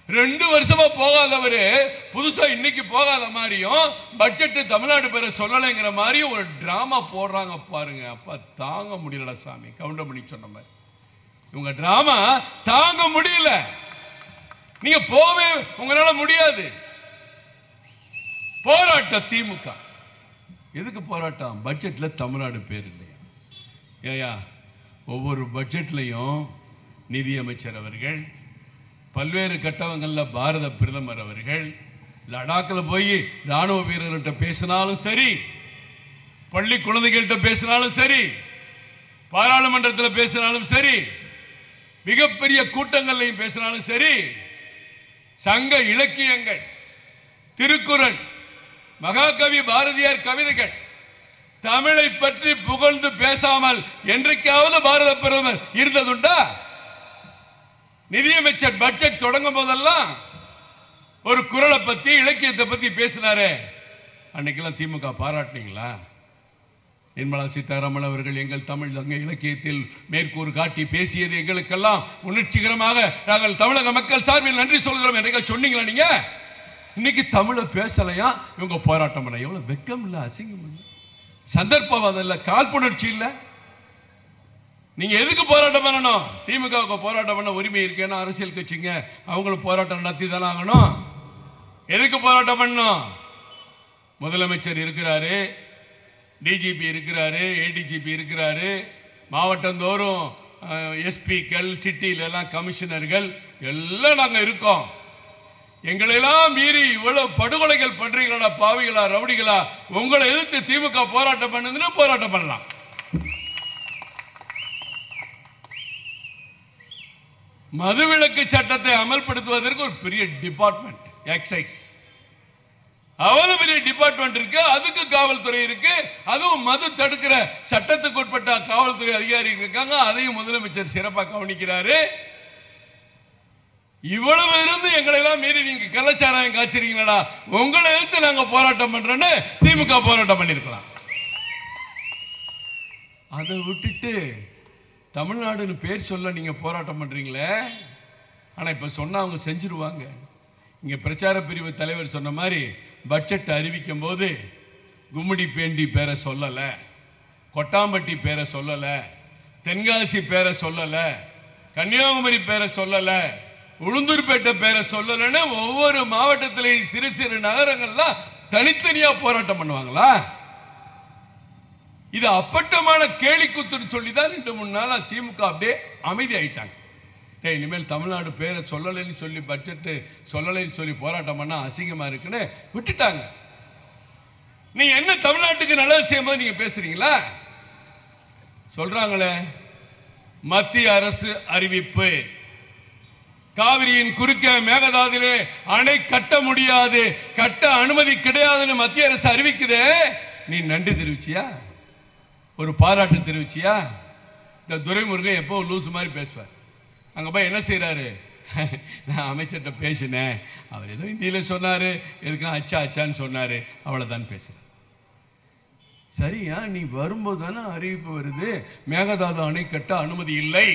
2 வருஷமா போகாதவரு புதுசா இன்னைக்கு போகாத மாதிரியும் பட்ஜெட் தமிழ்நாடு பேரை சொல்லலைங்கிற மாதிரியும் ஒரு டிராமா போடுறாங்க பாருங்க. அப்ப தாங்க முடியல சாமி. கவுண்டமணி சொன்ன மாதிரி இவங்க டிராமா தாங்க முடியல. நீங்க போவே உங்களால முடியாது. போராட்ட திமுக எதுக்கு போராட்டம்? பட்ஜெட்ல தமிழ்நாடு பேர் இல்லையா? ஏயா ஒவ்வொரு பட்ஜெட்லையும் நிதியமைச்சர் அவர்கள், பல்வேறு கட்டங்கள்ல பாரத பிரதமர் அவர்கள் லடாக்கில் போய் ராணுவ வீரர்கள்ட்ட பேசினாலும் சரி, பள்ளி குழந்தைகள்கிட்ட பேசினாலும் சரி, பாராளுமன்றத்தில் பேசினாலும் சரி, மிகப்பெரிய கூட்டங்களையும் பேசினாலும் சரி, சங்க இலக்கியங்கள், திருக்குறள், மகாகவி பாரதியார் கவிதைகள், தமிழை பற்றி புகழ்ந்து பேசாமல் என்றைக்காவது பாரத பிரதமர் இருந்ததுண்டா? நிதியமைச்சர் பட்ஜெட் தொடங்கும் போதெல்லாம் ஒரு குறளை பத்தி இலக்கியத்தை பத்தி பேசினாரே, அன்னைக்கெல்லாம் திமுக பாராட்டினீங்களா? நிர்மலா சீதாராமன் அவர்கள் எங்கள் தமிழ் சங்க இலக்கியத்தில் மேற்கூறு காட்டி பேசியது எங்களுக்கெல்லாம் உணர்ச்சிகரமாக நாங்கள் தமிழக மக்கள் சார்பில் நன்றி சொல்கிறோம் என்றைக்கு சொன்னீங்களா? நீங்க இன்னைக்கு தமிழை பேசலையா? இவங்க போராட்டம் பண்ண எவ்வளவு வெக்கம் இல்ல, அசிங்கம் இல்ல, சந்தர்ப்பவாதம் இல்ல, காழ்ப்புணர்ச்சி இல்ல. நீங்க எதுக்கு போராட்டம் பண்ணணும்? திமுகவுக்கு போராட்டம் பண்ண உரிமை இருக்கேன்னா அரசியல் கட்சிங்க அவங்களும் போராட்டம் நடத்தி தானே ஆகணும். எதுக்கு போராட்டம் பண்ணணும்? முதலமைச்சர் இருக்கிறாரு, டிஜிபி இருக்கிறாரு, ஏடிஜிபி இருக்கிறாரு, மாவட்டந்தோறும் எஸ்பிக்கள், சிட்டியில எல்லாம் கமிஷனர்கள் எல்லாம் நாங்க இருக்கோம். எங்களெல்லாம் மீறி இவ்வளவு படுகொலைகள் பண்றீங்களா பாவிகளா, ரவுடிகளா? உங்களை எதிர்த்து திமுக போராட்டம் பண்ணுதுன்னு போராட்டம் பண்ணலாம். மதுவிலக்கு சட்டத்தை அமல்படுத்துவதற்கு ஒரு பெரிய டிபார்ட்மெண்ட் எக்ஸைஸ், அவ்வளவு பெரிய டிபார்ட்மெண்ட் இருக்கு, அதுக்கு காவல்துறை இருக்கு, அதுவும் மது தடுக்கிற சட்டத்துக்கு உட்பட்ட காவல்துறை அதிகாரி இருக்காங்க, அதையும் முதலமைச்சர் சிறப்பாக கவனிக்கிறாரு. இவ்வளவு இருந்து எங்களை எல்லாம் மீறி நீங்க கள்ளச்சாராயம் காய்ச்சறீங்களா, உங்களை எதிர்த்து நாங்க போராட்டம் பண்றோன்னு திமுக போராட்டம் பண்ணிருக்கலாம். அதை விட்டுட்டு தமிழ்நாடுன்னு பேர் சொல்ல நீங்க போராட்டம் பண்றீங்களே. ஆனா இப்ப சொன்னா அவங்க செஞ்சிருவாங்க. இங்க பிரச்சார பிரிவு தலைவர் சொன்ன மாதிரி பட்ஜெட் அறிவிக்கும் போது கும்மிடி பேண்டி பேரை சொல்லல, கொட்டாம்பட்டி பேரை சொல்லல, தென்காசி பேரை சொல்லல, கன்னியாகுமரி பேரை சொல்லல, உளுந்தூர்பேட்டை பேரை சொல்லலன்னு ஒவ்வொரு மாவட்டத்திலையும் சிறு சிறு நகரங்கள்ல தனித்தனியா போராட்டம் பண்ணுவாங்களா? இது அப்பட்டமான கேலி கூத்துன்னு சொல்லிதான் 2-3 நாளா திமுக அப்படியே அமைதி ஆயிட்டாங்க. இனிமேல் தமிழ்நாடு பேரை சொல்லலைன்னு சொல்லி பட்ஜெட் சொல்லலைன்னு சொல்லி போராட்டம் பண்ணா அசிங்கமா இருக்குன்னு விட்டுட்டாங்க. நீங்க என்ன தமிழ்நாட்டுக்கு நல்லது செய்யும்போது நீங்க பேசுறீங்களா? சொல்றாங்களே, மத்திய அரசு அறிவிப்பு, காவிரியின் குறுக்கே மேகதாதுவிலே அணை கட்ட முடியாது, கட்ட அனுமதி கிடையாதுன்னு மத்திய அரசு அறிவிக்குதே, நீ நன்றி தெரிவிச்சியா? ஒரு பாராட்டு தெரிவிச்சியா? இந்த துரைமுருகன் எப்போ லூசு மாதிரி பேசுவார். அங்க போய் என்ன செய்யறாரு? நான் அமைச்சர்கிட்ட பேசினேன், அவர் ஏதோ இந்தியில சொன்னாரு, எதுக்கும் அச்சா அச்சான்னு சொன்னாரு, அவ்வளவுதான் பேசுறேன். சரியா? நீ வரும்போது தானே அறிவிப்பு வருது, மேகதாது அணை கட்ட அனுமதி இல்லை,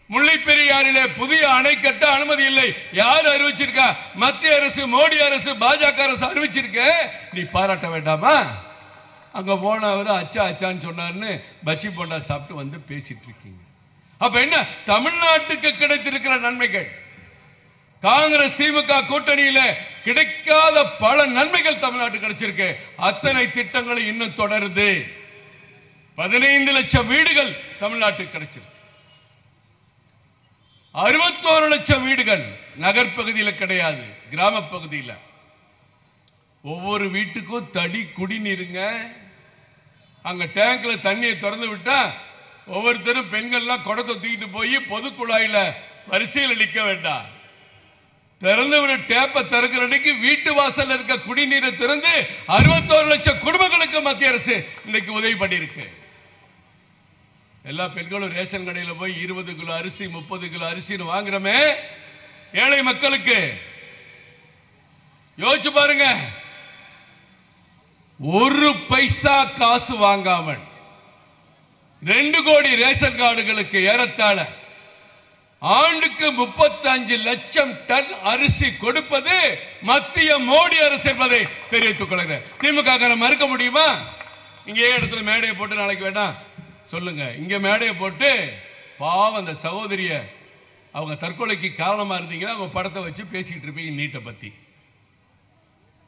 முல்லை பெரியாறிலே புதிய அணை கட்ட அனுமதி இல்லை. யார் அறிவிச்சிருக்கா? மத்திய அரசு, மோடி அரசு, பாஜக அரசு அறிவிச்சிருக்க. நீ பாராட்ட வேண்டாமா? அங்க போனவர் அச்சா அச்சான்னு சொன்னார்னு பச்சி போண்டா சாப்பிட்டு வந்து பேசிட்டு இருக்கீங்க. அப்ப என்ன தமிழ்நாட்டுக்கு கிடைத்திருக்கிற நன்மைகள்? காங்கிரஸ் திமுக கூட்டணியில கிடைக்காத பல நன்மைகள் தமிழ்நாட்டுக்கு கிடைச்சிருக்கு. அத்தனை திட்டங்களும் இன்னும் தொடருது. 15 லட்சம் வீடுகள் தமிழ்நாட்டுக்கு கிடைச்சிருக்கு. 61 லட்சம் வீடுகள் நகர்பகுதியில் கிடையாது, கிராம பகுதியில். ஒவ்வொரு வீட்டுக்கும் தடி குடிநீருங்க. அங்க டேங்க்ல தண்ணியை திறந்து விட்டா ஒவ்வொருத்தரும் பெண்கள்லாம் குடத்தை தூக்கிட்டு போய் பொது குழாயில வரிசையில் நிற்க வேண்டாம். திறந்து விட டேப்பை திறக்கிறதுக்கு வீட்டு வாசல் இருக்க குடிநீரை திறந்து 61 லட்சம் குடும்பங்களுக்கு மத்திய அரசு இன்னைக்கு உதவி பண்ணியிருக்கு. எல்லா பெண்களும் ரேஷன் கடையில் போய் 20 கிலோ அரிசி 30 கிலோ அரிசின்னு வாங்குறமே, ஏழை மக்களுக்கு யோசிச்சு பாருங்க. 1 பைசா காசு வாங்காமல் 2 கோடி ரேஷன் கார்டுகளுக்கு ஏறத்தாழ ஆண்டுக்கு 35 லட்சம் டன் அரிசி கொடுப்பது மத்திய மோடி அரசு என்பதை தெரிவித்துக் கொள்கிறேன். திமுக மறுக்க முடியுமா? இங்கே இடத்துல மேடையை போட்டு நாளைக்கு வேண்டாம் சொல்லுங்க, இங்க மேடையை போட்டு பாவம் அந்த சகோதரிய அவங்க தற்கொலைக்கு காரணமா இருந்தீங்கன்னா அவங்க படத்தை வச்சு பேசிக்கிட்டு இருப்பீங்க. நீட்டை பத்தி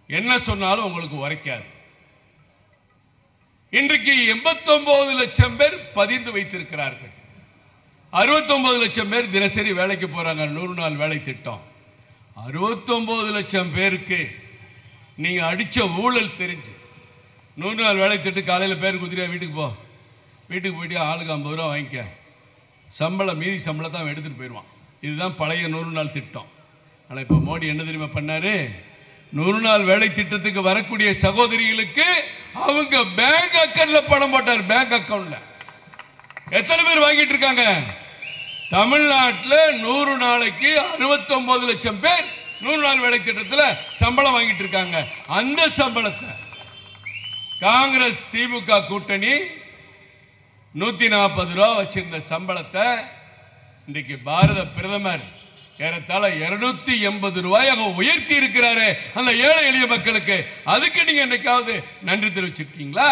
என்ன சொன்னாலும் உங்களுக்கு உரைக்காது. இன்றைக்கு 89 லட்சம் பேர் பதிந்து வைத்திருக்கிறார்கள். 69 லட்சம் பேர் தினசரி வேலைக்கு போறாங்க. 100 நாள் வேலை திட்டம். 69 லட்சம் பேருக்கு நீங்க அடிச்ச ஊழல் தெரிஞ்சு 100 நாள் வேலை திட்டம். காலையில் பேர் குதிரையா வீட்டுக்கு போ, வீட்டுக்கு போயிட்டு ஆளுக்கு 50 ரூபா வாங்கிக்க, சம்பளம் மீதி சம்பளத்தை அவன் எடுத்துட்டு போயிடுவான். இதுதான் பழைய 100 நாள் திட்டம். ஆனால் இப்போ மோடி என்ன தெரியுமா பண்ணாரு? 100 நாள் வேலை திட்டத்துக்கு வரக்கூடிய சகோதரிகளுக்கு அவங்க பேங்க் அக்கவுண்ட்ல பணம் போட்டார். பேங்க் அக்கவுண்ட்ல எத்தனை பேர் வாங்கிட்டு இருக்காங்க? தமிழ்நாட்டில் 100 நாளைக்கு 69 லட்சம் பேர் 100 நாள் வேலை திட்டத்தில் சம்பளம் வாங்கிட்டு இருக்காங்க. அந்த சம்பளத்தை காங்கிரஸ் திமுக கூட்டணி 140 ரூபா வச்சிருந்த சம்பளத்தை இன்றைக்கு பாரத பிரதமர் ஏறத்தாழ 280 ரூபாயாக உயர்த்தி இருக்கிறாரு அந்த ஏழை எளிய மக்களுக்கு. அதுக்கு நீங்க என்னைக்காவது நன்றி தெரிவிச்சிருக்கீங்களா?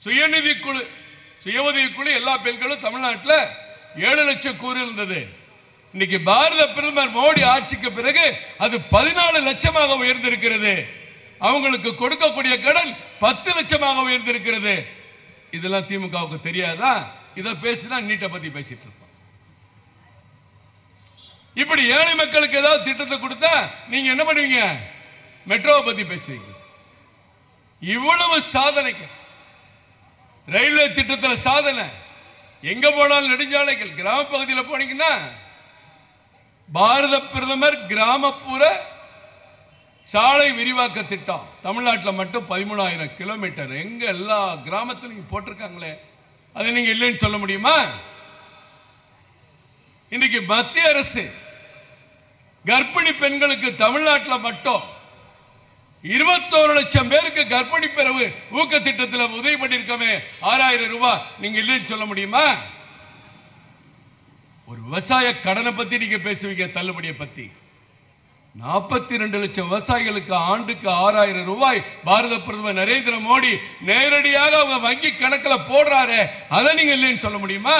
சுயநிதி குழு, சுய உதவி குழு எல்லா பெண்களும் தமிழ்நாட்டில் 7 லட்சம் கூறு இருந்தது. இன்னைக்கு பாரத பிரதமர் மோடி ஆட்சிக்கு பிறகு அது 14 லட்சமாக உயர்ந்திருக்கிறது. அவங்களுக்கு கொடுக்கக்கூடிய கடன் 10 லட்சமாக உயர்ந்திருக்கிறது. இதெல்லாம் திமுகவுக்கு தெரியாதா? இதை பேசினா நீட்டை பத்தி பேசிட்டு இருப்போம். இப்படி ஏழை மக்களுக்கு ஏதாவது திட்டத்தை கொடுத்தா நீங்க என்ன பண்ணுவீங்க? மெட்ரோவை பத்தி பேசுவீங்க. இவ்வளவு சாதனைக்கு ரயில்வே திட்டத்தில் சாதனை, எங்க போனாலும் நெடுஞ்சாலைகள். கிராம பகுதியில் போனீங்கன்னா பாரத பிரதமர் கிராமப்புற சாலை விரிவாக்க திட்டம் தமிழ்நாட்டில் மட்டும் 13,000 கிலோமீட்டர் எங்க எல்லா கிராமத்திலும் போட்டிருக்காங்களே, அதை நீங்க இல்லைன்னு சொல்ல முடியுமா? இன்னைக்கு மத்திய அரசு கர்ப்பிணி பெண்களுக்கு தமிழ்நாட்டில் மட்டும் 21 லட்சம் பேருக்கு கர்ப்பிணி பிறகு ஊக்க திட்டத்தில் உதவி பண்ணிருக்கமே 6000 ரூபாய், நீங்க இல்லைன்னு சொல்ல முடியுமா? ஒரு விவசாய கடனை பத்தி நீங்க பேசுவீங்க, தள்ளுபடியை பத்தி. 42 லட்சம் விவசாயிகளுக்கு ஆண்டுக்கு 6000 ரூபாய் பாரத பிரதமர் நரேந்திர மோடி நேரடியாக அவங்க வங்கி கணக்கில் போடுறாரு, அதை நீங்க இல்லைன்னு சொல்ல முடியுமா?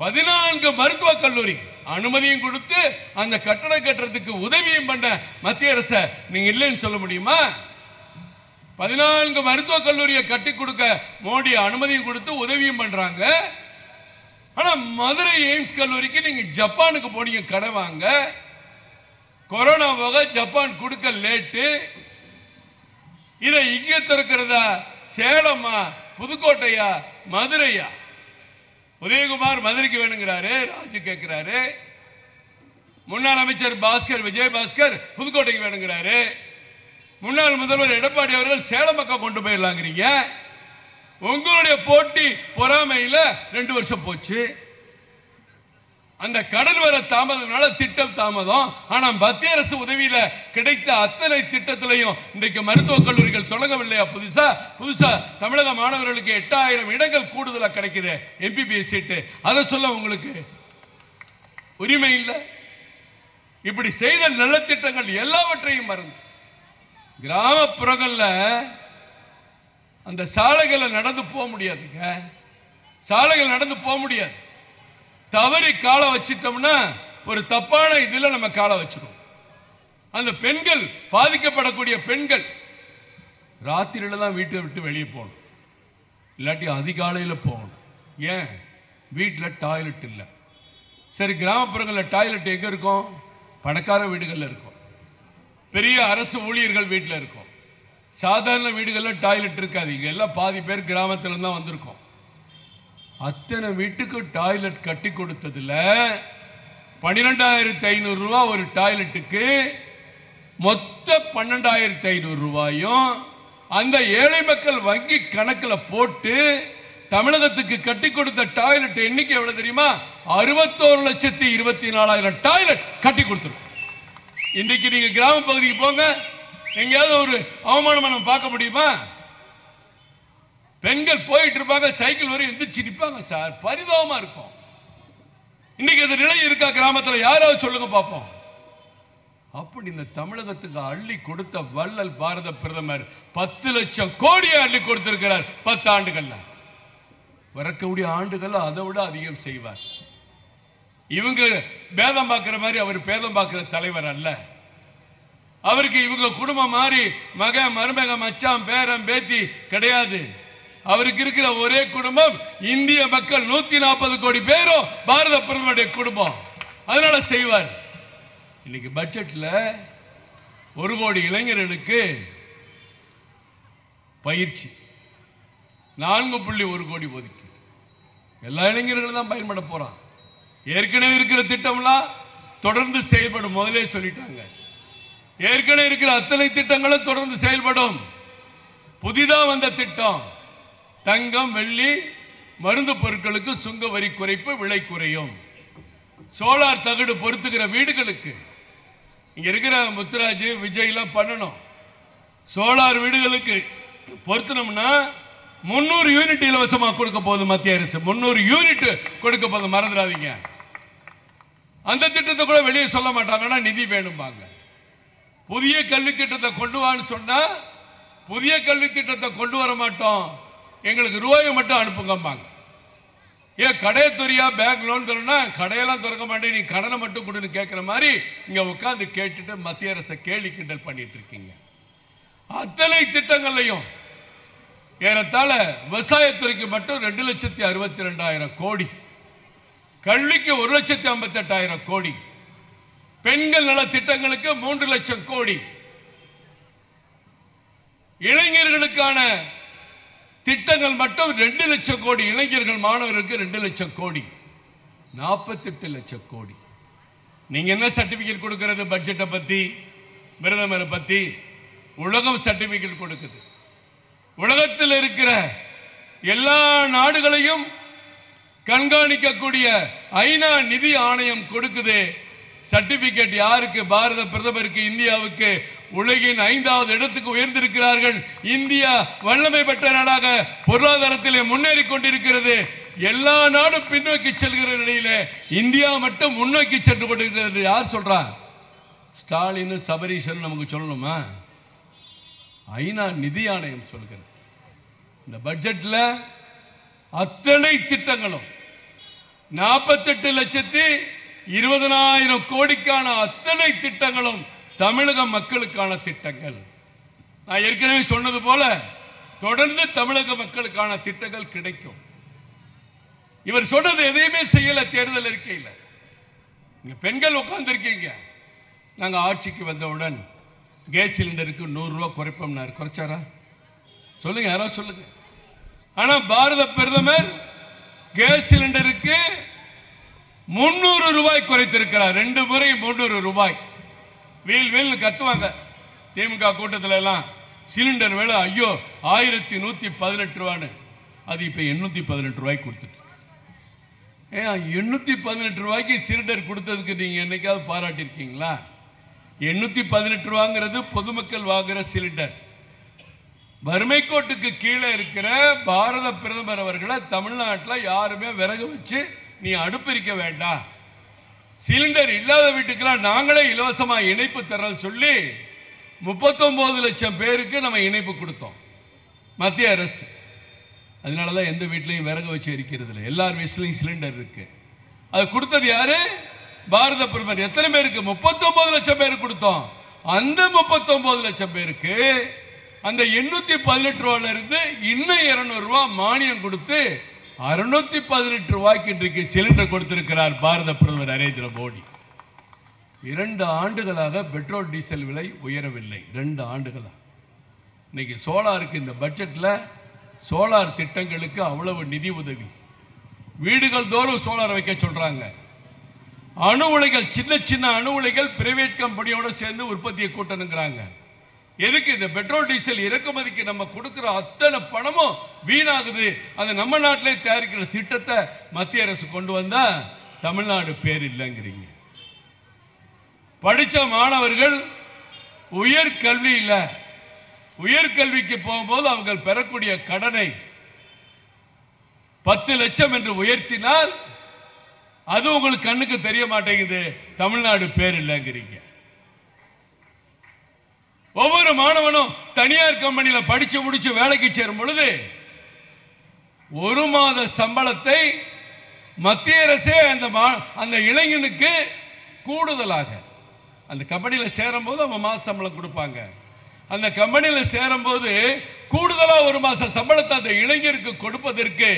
14 மருத்துவக் கல்லூரி அனுமதியும் கொடுத்து அந்த கட்டடம் கட்டுறதுக்கு உதவியும் பண்ண மத்திய அரசை நீங்க இல்லைன்னு சொல்ல முடியுமா? 14 மருத்துவக் கல்லூரியை கட்டி கொடுக்க மோடி அனுமதியும் கொடுத்து உதவியும் பண்றாங்க. ஆனா மதுரை எய்ம்ஸ் கல்லூரிக்கு நீங்க ஜப்பானுக்கு போனீங்க கடை வாங்க. கொரோனா போக ஜப்பான் கொடுக்க லேட்டு. இதை இங்க திறக்கிறதா? சேலமா, புதுக்கோட்டையா, மதுரையா? உதயகுமார் மதுரைக்கு வேணுங்கிறாரு, ராஜு கேட்கிறாரு. முன்னாள் அமைச்சர் பாஸ்கர், விஜயபாஸ்கர் புதுக்கோட்டைக்கு வேணுங்கிறாரு. முன்னாள் முதல்வர் எடப்பாடி அவர்கள் சேலம் பக்கம் கொண்டு போயிடலாங்கிறீங்க. உங்களுடைய போட்டி பொறாமையில 2 வருஷம் போச்சு. அந்த கடன் வர தாமதம்னால திட்டம் தாமதம். ஆனா மத்திய அரசு உதவியில கிடைத்த அத்தனை திட்டத்திலையும் இன்றைக்கு மருத்துவக் கல்லூரிகள் தொடங்கவில்லையா? புதுசா தமிழக மாணவர்களுக்கு 8000 இடங்கள் கூடுதலா கிடைக்குது MBBS சீட்டு. அதை சொல்ல உங்களுக்கு உரிமை இல்லை. இப்படி செய்த நல்ல திட்டங்கள் எல்லாவற்றையும் மறந்து கிராமப்புறங்கள்ல அந்த சாலைகளை நடந்து போக முடியாதுங்க. சாலைகள் நடந்து போக முடியாது. தவறி காலை வச்சிட்டோம்னா ஒரு தப்பான இதுல நம்ம காலை வச்சிருவோம். அந்த பெண்கள், பாதிக்கப்படக்கூடிய பெண்கள் ராத்திரியில தான் வீட்டை விட்டு வெளியே போகணும், இல்லாட்டி அதிகாலையில் போகணும். ஏன்? வீட்டில் டாய்லெட் இல்லை. சரி, கிராமப்புறங்களில் டாய்லெட் எங்க இருக்கும்? பணக்கார வீடுகளில் இருக்கும், பெரிய அரசு ஊழியர்கள் வீட்டில் இருக்கும். சாதாரண வீடுகளில் டாய்லெட் இருக்காது. இங்க எல்லாம் பாதி பேர் கிராமத்துல தான் வந்திருக்கோம். அத்தனை வீட்டுக்கு டாய்லெட் கட்டி கொடுத்ததுல 12,500 ரூபாய் ஒரு டாய்லெட்டுக்கு, மொத்த 12,500 ரூபாயும் அந்த ஏழை மக்கள் வங்கி கணக்கில் போட்டு தமிழகத்துக்கு கட்டி கொடுத்த டாய்லெட் எண்ணிக்கை எவ்வளவு தெரியுமா? 61,24,000 டாய்லெட் கட்டி கொடுத்துருக்கோம். இன்றைக்கு நீங்க கிராம பகுதிக்கு போங்க, எங்கேயாவது ஒரு அவமானம் நம்ம பார்க்க முடியுமா? பெண்கள் போயிட்டு இருப்பாங்க, சைக்கிள் வரை எந்திரிச்சு நிற்பாங்க சார், பரிதாபமா இருக்கும். இன்னைக்கு அந்த நிலை இருக்கா கிராமத்தில்? யாராவது சொல்லுங்க பார்ப்போம். அப்படி இந்த தமிழகத்துக்கு அள்ளி கொடுத்த வள்ளல் பாரத பிரதமர் 10 லட்சம் கோடியை அள்ளி கொடுத்திருக்கிறார் 10 ஆண்டுகள்ல. வரக்கூடிய ஆண்டுகள் அதை விட அதிகம் செய்வார். இவங்க பேதம் பார்க்கிற மாதிரி அவர் பேதம் பார்க்கிற தலைவர் அல்ல. அவருக்கு இவங்க குடும்பம் மாதிரி மகன், மருமக, மச்சான், பேரன், பேத்தி கிடையாது. அவருக்கு இருக்கிற ஒரே குடும்பம் இந்திய மக்கள் 140 கோடி பேரும் பாரத பிரதமருடைய குடும்பம். அதனால செய்வார். இன்னைக்கு பட்ஜெட்ல 1 கோடி இளைஞர்களுக்கு பயிற்சி, 4.1 கோடி ஒதுக்கி எல்லா இளைஞர்களும் தான் பயன்பட போறான். ஏற்கனவே இருக்கிற திட்டம்லாம் தொடர்ந்து செயல்படும், முதலே சொல்லிட்டாங்க. ஏற்கனவே இருக்கிற அத்தனை திட்டங்களும் தொடர்ந்து செயல்படும். புதிதா வந்த திட்டம் தங்கம், வெள்ளி, மருந்து பொருட்களுக்கு சுங்க வரி குறைப்பு, விலை குறையும். சோலார் தகடு பொருத்துகிற வீடுகளுக்கு இங்க இருக்கிற முத்துராஜ், விஜய் எல்லாம் பண்ணணும். சோலார் வீடுகளுக்கு பொருத்தணும்னா 300 யூனிட் இலவசமா கொடுக்க போகுது மத்திய அரசு. 300 யூனிட் கொடுக்க போகுது, மறந்துடாதீங்க. அந்த திட்டத்தை கூட வெளியே சொல்ல மாட்டாங்கன்னா நிதி வேணும்பாங்க. புதிய கல்வி திட்டத்தை கொண்டு வான்னு சொன்னா புதிய கல்வி திட்டத்தை கொண்டு வர மாட்டோம், எங்களுக்கு ரூபாயை மட்டும் அனுப்புங்கம்பாங்க. ஏன் கடையை துறையா பேங்க் லோன் தரணும்னா கடையெல்லாம் திறக்க மாட்டேன், நீ கடனை மட்டும் கொடுன்னு கேட்கிற மாதிரி இங்க உட்காந்து கேட்டுட்டு மத்திய அரசை கேலி கிண்டல் பண்ணிட்டு இருக்கீங்க. அத்தனை திட்டங்களையும் ஏறத்தாழ விவசாயத்துறைக்கு மட்டும் 2,62,000 கோடி, கல்விக்கு 1,58,000 கோடி, பெண்கள் நல திட்டங்களுக்கு 3 லட்சம் கோடி, இளைஞர்களுக்கான திட்டங்கள் மட்டும் 2 லட்சம் கோடி, இளைஞர்கள் மாணவர்களுக்கு 2 லட்சம் கோடி, 48 லட்சம் கோடி. நீங்க என்ன சர்டிபிகேட் கொடுக்கிறது? பட்ஜெட்டை பத்தி, பிரதமரை பத்தி உலகம் சர்டிபிகேட் கொடுக்குது. உலகத்தில் இருக்கிற எல்லா நாடுகளையும் கண்காணிக்கக்கூடிய ஐநா நிதி ஆணையம் கொடுக்குது சர்டிபிகேட். யாருக்கு? பாரத பிரதமருக்கு, இந்தியாவுக்கு. உலகின் 5வது இடத்துக்கு உயர்ந்திருக்கிறார்கள். இந்தியா வல்லமை பெற்ற நாடாக பொருளாதாரத்திலே முன்னேறி கொண்டிருக்கிறது. எல்லா நாடும் பின்னோக்கி செல்கிற நிலையில இந்தியா மட்டும் முன்னோக்கி சென்று கொண்டிருக்கிறது. யார் சொல்றா? ஸ்டாலின், சபரீஷன் நமக்கு சொல்லணுமா? ஐநா நிதி ஆணையம் சொல்கிறது. இந்த பட்ஜெட்ல அத்தனை திட்டங்களும் 48,62,000 20,000 கோடிக்கான அத்தனை திட்டங்களும் தமிழக மக்களுக்கான திட்டங்கள். நான் ஏற்கனவே சொன்னது போல தொடர்ந்து தமிழக மக்களுக்கான திட்டங்கள் கிடைக்கும். இவர் சொன்னது எதையுமே செய்யல. தேர்தல் அறிக்கையில் இங்க பெண்கள் உட்கார்ந்துருக்கீங்க. நாங்க ஆட்சிக்கு வந்தவுடன் கேஸ் சிலிண்டருக்கு 100 ரூபாய் குறைப்போம். குறைச்சாரா? சொல்லுங்க, யாராவது சொல்லுங்க. ஆனா பாரத பிரதமர் கேஸ் சிலிண்டருக்கு 300 ரூபாய் குறைத்திருக்கிறார். 2 முறை 300 ரூபாய். வீல் வீல் கத்துவாங்க திமுக கூட்டத்தில் எல்லாம். சிலிண்டர் வேலை ஐயோ 1118 ரூபான்னு, அது இப்ப 818 ரூபாய்க்கு கொடுத்துட்டு. 818 ரூபாய்க்கு சிலிண்டர் கொடுத்ததுக்கு நீங்க என்னைக்காவது பாராட்டியிருக்கீங்களா? 818 ரூபாங்கிறது பொதுமக்கள் வாங்குற சிலிண்டர். வறுமை கோட்டுக்கு கீழே இருக்கிற பாரத பிரதமர் அவர்களை தமிழ்நாட்டில் யாருமே விறகு வச்சு நீ அடுப்பிரிக்க வேண்டாம், சிலிண்டர் இல்லாத வீட்டுக்கெல்லாம் நாங்களே இலவசமா இணைப்பு தர சொல்லி 39 லட்சம் பேருக்கு நம்ம இணைப்பு கொடுத்தோம் மத்திய அரசு. அதனாலதான் எந்த வீட்லையும் விறகு வச்சு எரிக்கிறது இல்லை, எல்லார் வீட்லையும் சிலிண்டர் இருக்கு. அது கொடுத்தது யாரு? பாரத பிரதமர். எத்தனை பேருக்கு? 39 லட்சம் பேருக்கு கொடுத்தோம். அந்த 39 லட்சம் பேருக்கு அந்த 818 ரூபாயில இருந்து இன்னும் 200 ரூபாய் மானியம் கொடுத்து 618 ரூபாய்க்கு இன்றைக்கு சிலிண்டர் கொடுத்திருக்கிறார் பாரத பிரதமர் நரேந்திர மோடி. 2 ஆண்டுகளாக பெட்ரோல் டீசல் விலை உயரவில்லை. 2 ஆண்டுகளாக. இன்னைக்கு சோலாருக்கு இந்த பட்ஜெட்ல சோலார் திட்டங்களுக்கு அவ்வளவு நிதி உதவி. வீடுகள் தோறும் சோலார் வைக்க சொல்றாங்க. அணு உலைகள், சின்ன சின்ன அணு உலைகள் பிரைவேட் கம்பெனியோட சேர்ந்து உற்பத்தியை கூட்டணுங்கிறாங்க. எதுக்கு? இந்த பெட்ரோல் டீசல் இறக்குமதிக்கு நம்ம கொடுக்கிற அத்தனை பணமும் வீணாகுது. அது நம்ம நாட்டிலே தயாரிக்கிற திட்டத்தை மத்திய அரசு கொண்டு வந்தா தமிழ்நாடு பேர் இல்லைங்கிறீங்க. படிச்ச மாணவர்கள் உயர்கல்வியில் உயர்கல்விக்கு போகும்போது அவங்க பெறக்கூடிய கடனை 10 லட்சம் என்று உயர்த்தினால் அது உங்களுக்கு கண்ணுக்கு தெரிய மாட்டேங்குது. தமிழ்நாடு பேர் இல்லைங்கிறீங்க. ஒவ்வொரு மாணவனும் தனியார் கம்பெனியில படிச்சு முடிச்சு வேலைக்கு சேரும் பொழுது 1 மாத சம்பளத்தை மத்திய அரசே அந்த இளைஞனுக்கு கூடுதலாக அந்த கம்பெனியில சேரும் போது அவன் மாச சம்பளம் கொடுப்பாங்க. அந்த கம்பெனியில சேரும் போது கூடுதலா 1 மாச சம்பளத்தை அந்த இளைஞருக்கு கொடுப்பதற்கு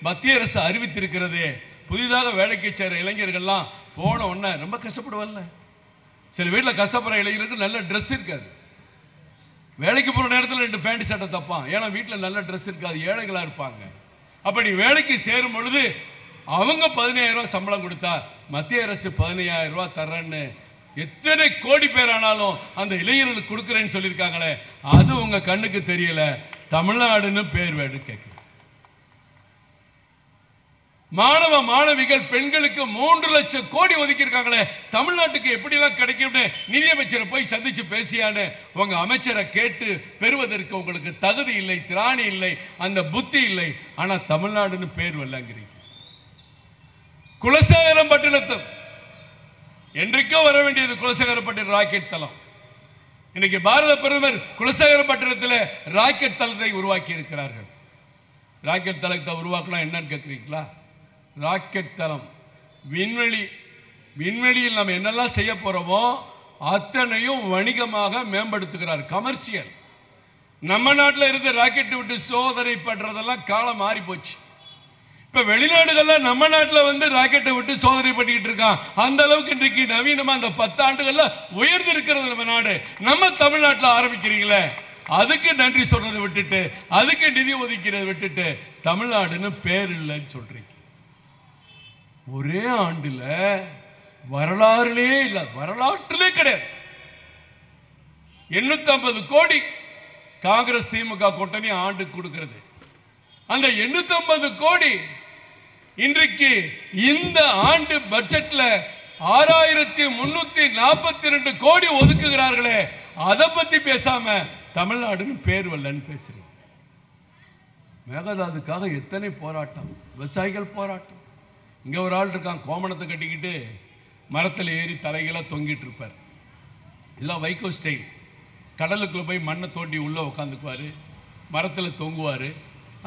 மத்திய அரசு அறிவித்திருக்கிறது. புதிதாக வேலைக்கு சேர இளைஞர்கள்லாம் போன உடனே ரொம்ப கஷ்டப்படுவாங்க. சில வீட்டில் கஷ்டப்படுற இளைஞருக்கு நல்ல ட்ரெஸ் இருக்காது. வேலைக்கு போற நேரத்தில் 2 பேண்ட் சட்டை தப்பான். ஏன்னா வீட்டில் நல்ல ட்ரெஸ் இருக்காது, ஏழைகளா இருப்பாங்க. அப்படி வேலைக்கு சேரும் பொழுது அவங்க 15,000 ரூபாய் சம்பளம் கொடுத்தா மத்திய அரசு 15,000 ரூபாய் தர்றேன்னு எத்தனை கோடி பேர் ஆனாலும் அந்த இளைஞர்களுக்கு கொடுக்குறேன்னு சொல்லியிருக்காங்களே, அது உங்க கண்ணுக்கு தெரியல. தமிழ்நாடுன்னு பேர் வேடு கேட்க. மாணவ மாணவிகள் பெண்களுக்கு 3 லட்சம் கோடி ஒதுக்கி இருக்காங்களே, தமிழ்நாட்டுக்கு எப்படி எல்லாம் கிடைக்கும்? நிதியமைச்சரை போய் சந்திச்சு பேசியான்னு உங்க அமைச்சரை கேட்டு பெறுவதற்கு உங்களுக்கு தகுதி இல்லை, திராணி இல்லை, அந்த புத்தி இல்லை. ஆனா தமிழ்நாடுன்னு பேர் வரலங்கிறீங்க. குலசேகரப்பட்டினத்தில் என்றைக்கோ வர வேண்டியது குலசேகரப்பட்டினம் ராக்கெட் தளம். இன்னைக்கு பாரத பிரதமர் குலசேகரப்பட்டினத்தில் ராக்கெட் தளத்தை உருவாக்கி இருக்கிறார்கள். ராக்கெட் தளத்தை உருவாக்கினா என்னன்னு கேட்கிறீங்களா? ராக்கெட் தளம் விண்வெளியில் நம்ம என்னெல்லாம் செய்ய போறோமோ அத்தனையும் வணிகமாக மேம்படுத்துகிறார். கமர்ஷியல். நம்ம நாட்டில் இருந்து ராக்கெட் விட்டு சோதனை பண்றதெல்லாம் காலம் மாறி போச்சு. இப்ப வெளிநாடுகள்ல நம்ம நாட்டில் வந்து ராக்கெட்டை விட்டு சோதனை பண்ணிட்டு இருக்கான். அந்த அளவுக்கு இன்றைக்கு நவீனமா அந்த 10 ஆண்டுகள்ல உயர்ந்து இருக்கிறது நம்ம நாடு. நம்ம தமிழ்நாட்டில் ஆரம்பிக்கிறீங்களே, அதுக்கு நன்றி சொல்றதை விட்டுட்டு, அதுக்கு நிதி ஒதுக்கிறதை விட்டுட்டு தமிழ்நாடுன்னு பேர் இல்லைன்னு சொல்றீங்க. ஒரே ஆண்டுல வரலாறுலே இல்ல, வரலாற்றிலே கிடையாது. 850 கோடி காங்கிரஸ் திமுக கூட்டணி ஆண்டு கொடுக்கிறது. அந்த 850 கோடி இன்றைக்கு இந்த ஆண்டு பட்ஜெட்ல 6,342 கோடி ஒதுக்குகிறார்களே, அதை பத்தி பேசாம தமிழ்நாடுன்னு பேர் வரலன்னு பேசுறீங்க. மேகதாதுக்காக எத்தனை போராட்டம், விவசாயிகள் போராட்டம். இங்க ஒரு ஆள் இருக்கான், கோமணத்தை கட்டிக்கிட்டு மரத்தில் ஏறி தலைகளா தொங்கிட்டு இருப்பார். இதெல்லாம் வைகோ ஸ்டைல். கடலுக்குள்ள போய் மண்ணை தோண்டி உள்ள உட்காந்துக்குவாரு, மரத்தில் தொங்குவாரு.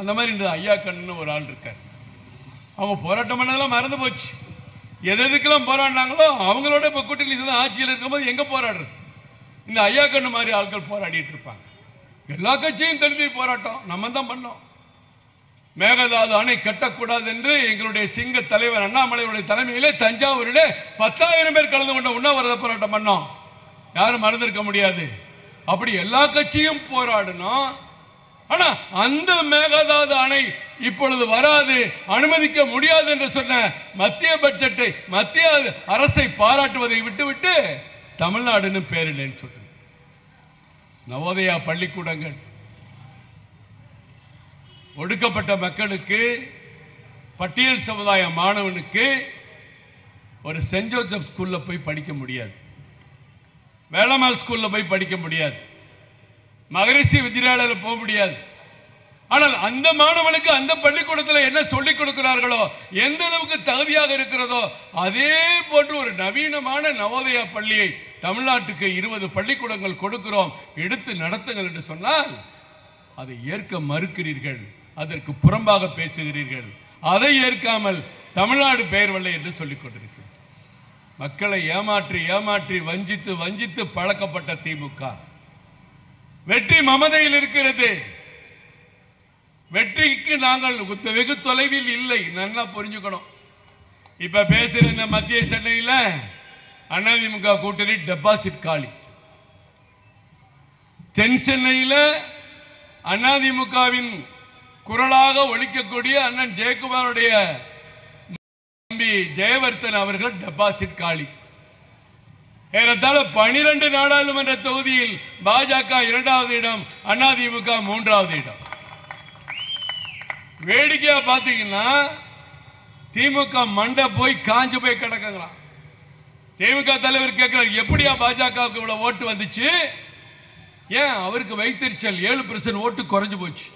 அந்த மாதிரி இந்த ஐயா கண்ணு ஒரு ஆள் இருக்கார். அவங்க போராட்டம் பண்ணதெல்லாம் மறந்து போச்சு. எதுக்கெல்லாம் போராடினாங்களோ அவங்களோட இப்ப கூட்டணி ஆட்சியில் இருக்கும்போது எங்க போராடுறது? இந்த ஐயா கண்ணு மாதிரி ஆட்கள் போராடிட்டு இருப்பாங்க. எல்லா கட்சியும் தெரிஞ்சு போராட்டம் நம்ம தான் பண்ணோம். மேகதாது அணை கட்டக்கூடாது என்று எங்களுடைய சிங்க தலைவர் அண்ணாமலையுடைய தலைமையிலே தஞ்சாவூரிலே 10,000 பேர் கலந்து கொண்ட உண்ணாவிரத போராட்டம் பண்ணோம். யாரும் மறந்திருக்க முடியாது. அப்படி எல்லா கட்சியும் போராடணும். ஆனா அந்த மேகதாது அணை இப்பொழுது வராது, அனுமதிக்க முடியாது என்று சொன்ன மத்திய பட்ஜெட்டை, மத்திய அரசை பாராட்டுவதை விட்டுவிட்டு தமிழ்நாடுன்னு பேரில்லைன்னு சொல்றேன். நவோதயா பள்ளிக்கூடங்கள் ஒடுக்கப்பட்ட மக்களுக்கு, பட்டியல் சமுதாய மாணவனுக்கு ஒரு சென்ட் ஜோசப் ஸ்கூல்ல போய் படிக்க முடியாது, வேளமால் ஸ்கூல்ல போய் படிக்க முடியாது, மகரிஷி வித்யாலயில போக முடியாது. ஆனால் அந்த மாணவனுக்கு அந்த பள்ளிக்கூடத்தில் என்ன சொல்லிக் கொடுக்கிறார்களோ, எந்த அளவுக்கு தகுதியாக இருக்கிறதோ அதே போன்று ஒரு நவீனமான நவோதயா பள்ளியை தமிழ்நாட்டுக்கு 20 பள்ளிக்கூடங்கள் கொடுக்கிறோம், எடுத்து நடத்துங்கள் என்று சொன்னால் அதை ஏற்க மறுக்கிறீர்கள், அதற்கு புறம்பாக பேசுகிறீர்கள். அதை ஏற்காமல் தமிழ்நாடு பெயர் வல்லை என்று சொல்லிக் கொண்டிருக்கிறது. மக்களை ஏமாற்றி ஏமாற்றி வஞ்சித்து வஞ்சித்து பழக்கப்பட்ட திமுக வெற்றி மமதையில் இருக்கிறது. வெற்றிக்கு நாங்கள் வெகு தொலைவில் இல்லை, நல்லா புரிஞ்சுக்கணும். இப்ப பேசுற இந்த மத்திய சென்னையில் அதிமுக கூட்டணி டெபாசிட் காலி. தென் சென்னையில் அதிமுகவின் குரலாக ஒழிக்கக்கூடிய அண்ணன் ஜெயக்குமாருடைய தம்பி ஜெயவர்தன் அவர்கள் டெபாசிட் காலி. ஏறத்தாழ 12 நாடாளுமன்ற தொகுதியில் பாஜக 2வது இடம், அதிமுக 3வது இடம். வேடிக்கையா பாத்தீங்கன்னா திமுக மண்டை போய் காஞ்சு போய் கிடக்குறான். திமுக தலைவர் கேட்கிறார், எப்படியா பாஜகவுக்கு இவ்வளவு ஓட்டு வந்துச்சு? ஏன் அவருக்கு வைத்தறிச்சல் 7% ஓட்டு குறைஞ்சு போச்சு,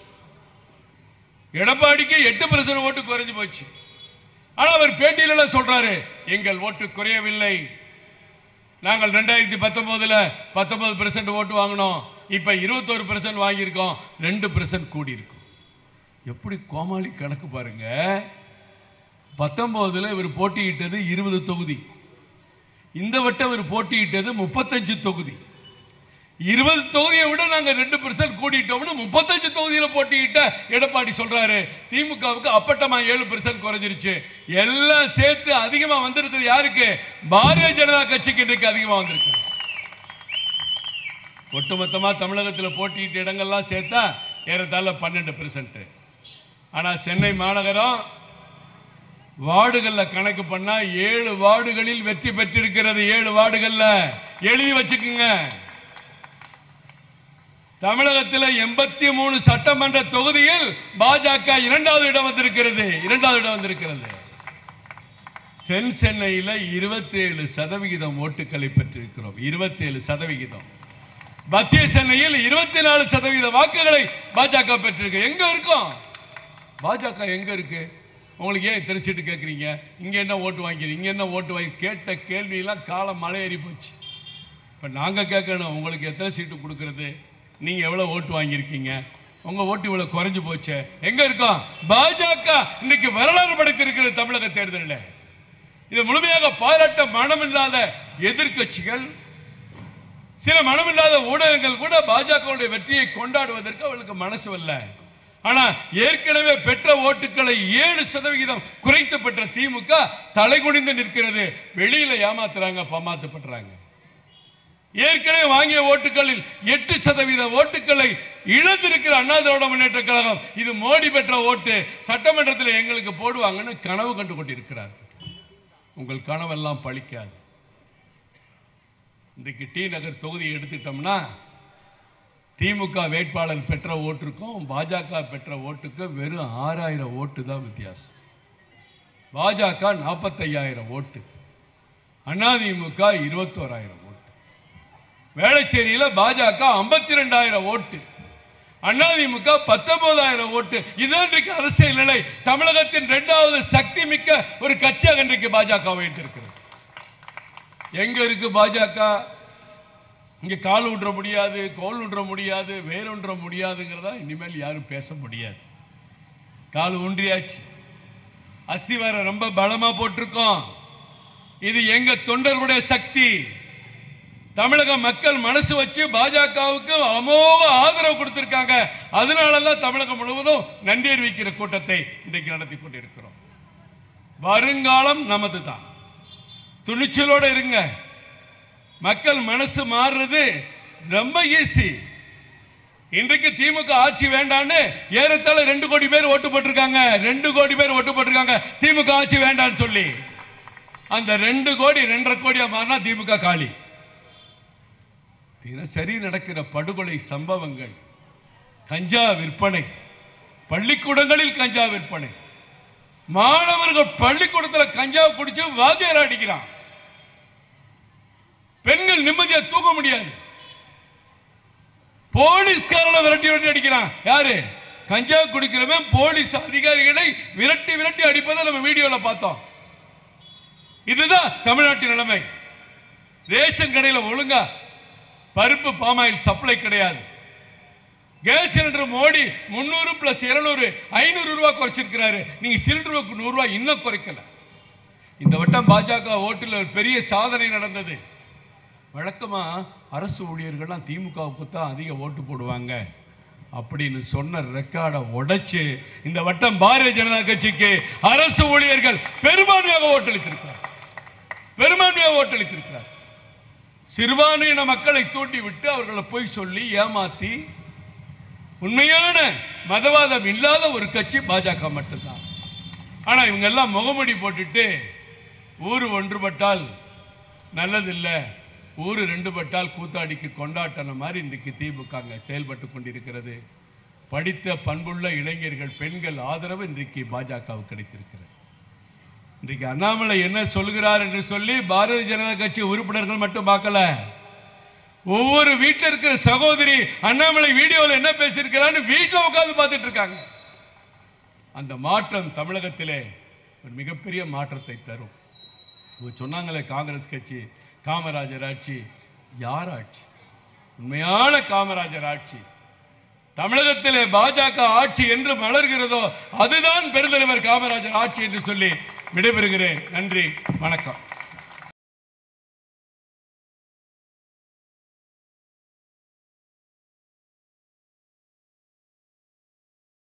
எடப்பாடிக்கு 8% ஓட்டு குறைஞ்சு போச்சு. ஆனா அவர் பேட்டியில சொல்றாரு, எங்கள் ஓட்டு குறையவில்லை, நாங்கள் 2019 19% ஓட்டு வாங்கினோம், இப்ப 21% வாங்கியிருக்கோம், 2% கூடி இருக்கும். எப்படி கோமாளி கணக்கு பாருங்க. 19 இவர் போட்டியிட்டது 20 தொகுதி, இந்த வட்டம் இவர் போட்டியிட்டது 35 தொகுதி. 20 தொகுதியை விட நாங்க 2% கூட்டிட்டோம்னு 35 தொகுதியில போட்டியிட்ட எடப்பாடி சொல்றாரு, திமுகவுக்கு அப்பட்டமா 7% குறைஞ்சிருச்சு. எல்லாம் சேர்த்து அதிகமா வந்திருக்கிறது யாருக்கு? பாரதிய ஜனதா கட்சிக்கு இன்றைக்கு அதிகமா வந்திருக்கு. ஒட்டுமொத்தமா தமிழகத்தில் போட்டியிட்ட இடங்கள்லாம் சேர்த்தா ஏறத்தாழ 12%. ஆனா சென்னை மாநகரம் வார்டுகள்ல கணக்கு பண்ணா 7 வார்டுகளில் வெற்றி பெற்றிருக்கிறது. 7 வார்டுகள்ல எழுதி வச்சுக்குங்க. தமிழகத்தில் 83 சட்டமன்ற தொகுதியில் பாஜக 2வது இடம் வந்திருக்கிறது. தென் சென்னையில் 27% ஓட்டுகளை பெற்றிருக்கிறோம். 27%. மத்திய சென்னையில் 24% வாக்குகளை பாஜக பெற்றிருக்கு. எங்க இருக்கும் பாஜக? எங்க இருக்கு? உங்களுக்கு ஏன் தெரிசிட்டு கேட்குறீங்க? இங்க என்ன ஓட்டு வாங்கிறீங்க, இங்க என்ன ஓட்டு வாங்கி கேட்ட கேள்வியெல்லாம் காலம் மழை ஏறி போச்சு. இப்போ நாங்கள் கேட்கணும், உங்களுக்கு எத்தனை சீட்டு கொடுக்கறது, நீங்க எவ்வளவு ஓட்டு வாங்கியிருக்கீங்க, உங்க ஓட்டு இவ்வளவு குறைஞ்சு போச்சு. எங்க இருக்கோம்? பாஜக இன்னைக்கு வரலாறு படைத்திருக்கிறது தமிழக தேர்தலில். இது முழுமையாக பாராட்ட மனமில்லாத எதிர்கட்சிகள், சில மனமில்லாத ஊடகங்கள் கூட பாஜகவுடைய வெற்றியை கொண்டாடுவதற்கு அவர்களுக்கு மனசு வரல. ஆனா ஏற்கனவே பெற்ற ஓட்டுகளை 7% குறைத்து பெற்ற திமுக தலைகுனிந்து நிற்கிறது. வெளியில ஏமாத்துறாங்க, பமாத்துப்படுறாங்க. ஏற்கனவே வாங்கிய ஓட்டுகளில் 8% ஓட்டுகளை இழந்திருக்கிற அண்ணா திராவிட முன்னேற்ற கழகம், இது மோடி பெற்ற ஓட்டு, சட்டமன்றத்தில் எங்களுக்கு போடுவாங்கன்னு கனவு கண்டு கொண்டிருக்கிறார். உங்கள் கனவெல்லாம் பழிக்காது. இன்றைக்கு டி நகர் தொகுதியை எடுத்துட்டோம்னா திமுக வேட்பாளர் பெற்ற ஓட்டுக்கும் பாஜக பெற்ற ஓட்டுக்கு வெறும் 6000 ஓட்டு தான் வித்தியாசம். பாஜக 45,000 ஓட்டு, அதிமுக 21,000 ஓட்டு. வேளச்சேரியில் பாஜக 52,000 ஓட்டு, அதிமுக 19,000 ஓட்டு. இதுதான் இன்றைக்கு அரசியல் நிலை. தமிழகத்தின் 2வது சக்தி மிக்க ஒரு கட்சியாக இன்றைக்கு பாஜக வைத்திருக்கிறது. எங்க இருக்கு பாஜக? இங்க கால் ஊன்ற முடியாது, கோல் ஊன்ற முடியாது, வேறொன்ற முடியாதுங்கிறதா இனிமேல் யாரும் பேச முடியாது. கால் ஊன்றியாச்சு, அஸ்திவாரம் ரொம்ப பலமா போட்டிருக்கோம். இது எங்க தொண்டர்களுடைய சக்தி. தமிழக மக்கள் மனசு வச்சு பாஜகவுக்கு அமோக ஆதரவு கொடுத்திருக்காங்க. அதனாலதான் தமிழகம் முழுவதும் நன்றி அறிவிக்கிற கூட்டத்தை இன்றைக்கு நடத்தி கொண்டிருக்கிறோம். வருங்காலம் நமது தான். துணிச்சலோட இருங்க. மக்கள் மனசு மாறுறது ரொம்ப ஈஸி. இன்றைக்கு திமுக ஆட்சி வேண்டான்னு ஏறத்தாழ 2 கோடி பேர் ஓட்டு போட்டிருக்காங்க. 2 கோடி பேர் ஓட்டு போட்டிருக்காங்க திமுக ஆட்சி வேண்டான்னு சொல்லி. அந்த 2 கோடி 2.5 கோடியா மாறினா திமுக காலி. தினசரி நடக்கிற படுகொலை சம்பவங்கள், கஞ்சா விற்பனை, பள்ளிக்கூடங்களில் கஞ்சா விற்பனை, மாணவர்கள் பள்ளிக்கூடத்தில் கஞ்சா குடிச்சு வாத்தியார் அடிக்கிறான். பெண்கள் நிம்மதியா தூங்க முடியாது. போலீஸ்காரனை விரட்டி விரட்டி அடிக்கிறான். யாரு? கஞ்சா குடிக்கிறவன் போலீஸ் அதிகாரிகளை விரட்டி விரட்டி அடிப்பதை நம்ம வீடியோல பார்த்தோம். இதுதான் தமிழ்நாட்டின் நிலைமை. ரேஷன் கடையில் ஒழுங்கா பருப்பு பாமாயில் சப்ளை கிடையாது. கேஸ் சிலிண்டர் மோடி 300 + 200 500 ரூபாய் குறைச்சிருக்கிறாரு. நீங்க சிலிண்டருக்கு 100 ரூபாய் இன்னும் குறைக்கல. இந்த வட்டம் பாஜக ஓட்டுல ஒரு பெரிய சாதனை நடந்தது. வழக்கமா அரசு ஊழியர்கள்லாம் திமுகவுக்கு தான் அதிக ஓட்டு போடுவாங்க அப்படின்னு சொன்ன ரெக்கார்டை உடைச்சு இந்த வட்டம் பாரதிய ஜனதா கட்சிக்கு அரசு ஊழியர்கள் பெரும்பான்மையாக ஓட்டளித்திருக்கிறார். சிறுபான்மையின மக்களை தூண்டி விட்டு அவர்களை போய் சொல்லி ஏமாத்தி, உண்மையான மதவாதம் இல்லாத ஒரு கட்சி பாஜக மட்டும்தான். ஆனா இவங்க எல்லாம் முகமூடி போட்டுட்டு ஊரு ஒன்றுபட்டால் நல்லதில்லை, ஊரு 2 பட்டால் கூத்தாடிக்கு கொண்டாட்டன மாதிரி இன்றைக்கு திமுக செயல்பட்டு கொண்டிருக்கிறது. படித்த பண்புள்ள இளைஞர்கள், பெண்கள் ஆதரவு இன்றைக்கு பாஜகவுக்கு கிடைத்திருக்கிறது. இன்றைக்கு அண்ணாமலை என்ன சொல்கிறார் என்று சொல்லி பாரதிய ஜனதா கட்சி உறுப்பினர்கள் மட்டும் பார்க்கல, ஒவ்வொரு வீட்டில் இருக்கிற சகோதரி அண்ணாமலை வீடியோவில் என்ன பேசியிருக்கிறான்னு வீட்டில் உட்கார்ந்து பார்த்துட்டு இருக்காங்க. அந்த மாற்றம் தமிழகத்திலே ஒரு மிகப்பெரிய மாற்றத்தை தரும். சொன்னாங்களே காங்கிரஸ் கட்சி காமராஜர் ஆட்சி. யார் ஆட்சி? உண்மையான காமராஜர் ஆட்சி. தமிழகத்திலே பாஜக ஆட்சி என்று மலர்கிறதோ அதுதான் பெருந்தலைவர் காமராஜர் ஆட்சி என்று சொல்லி விடைபெறுகிறேன். நன்றி, வணக்கம்.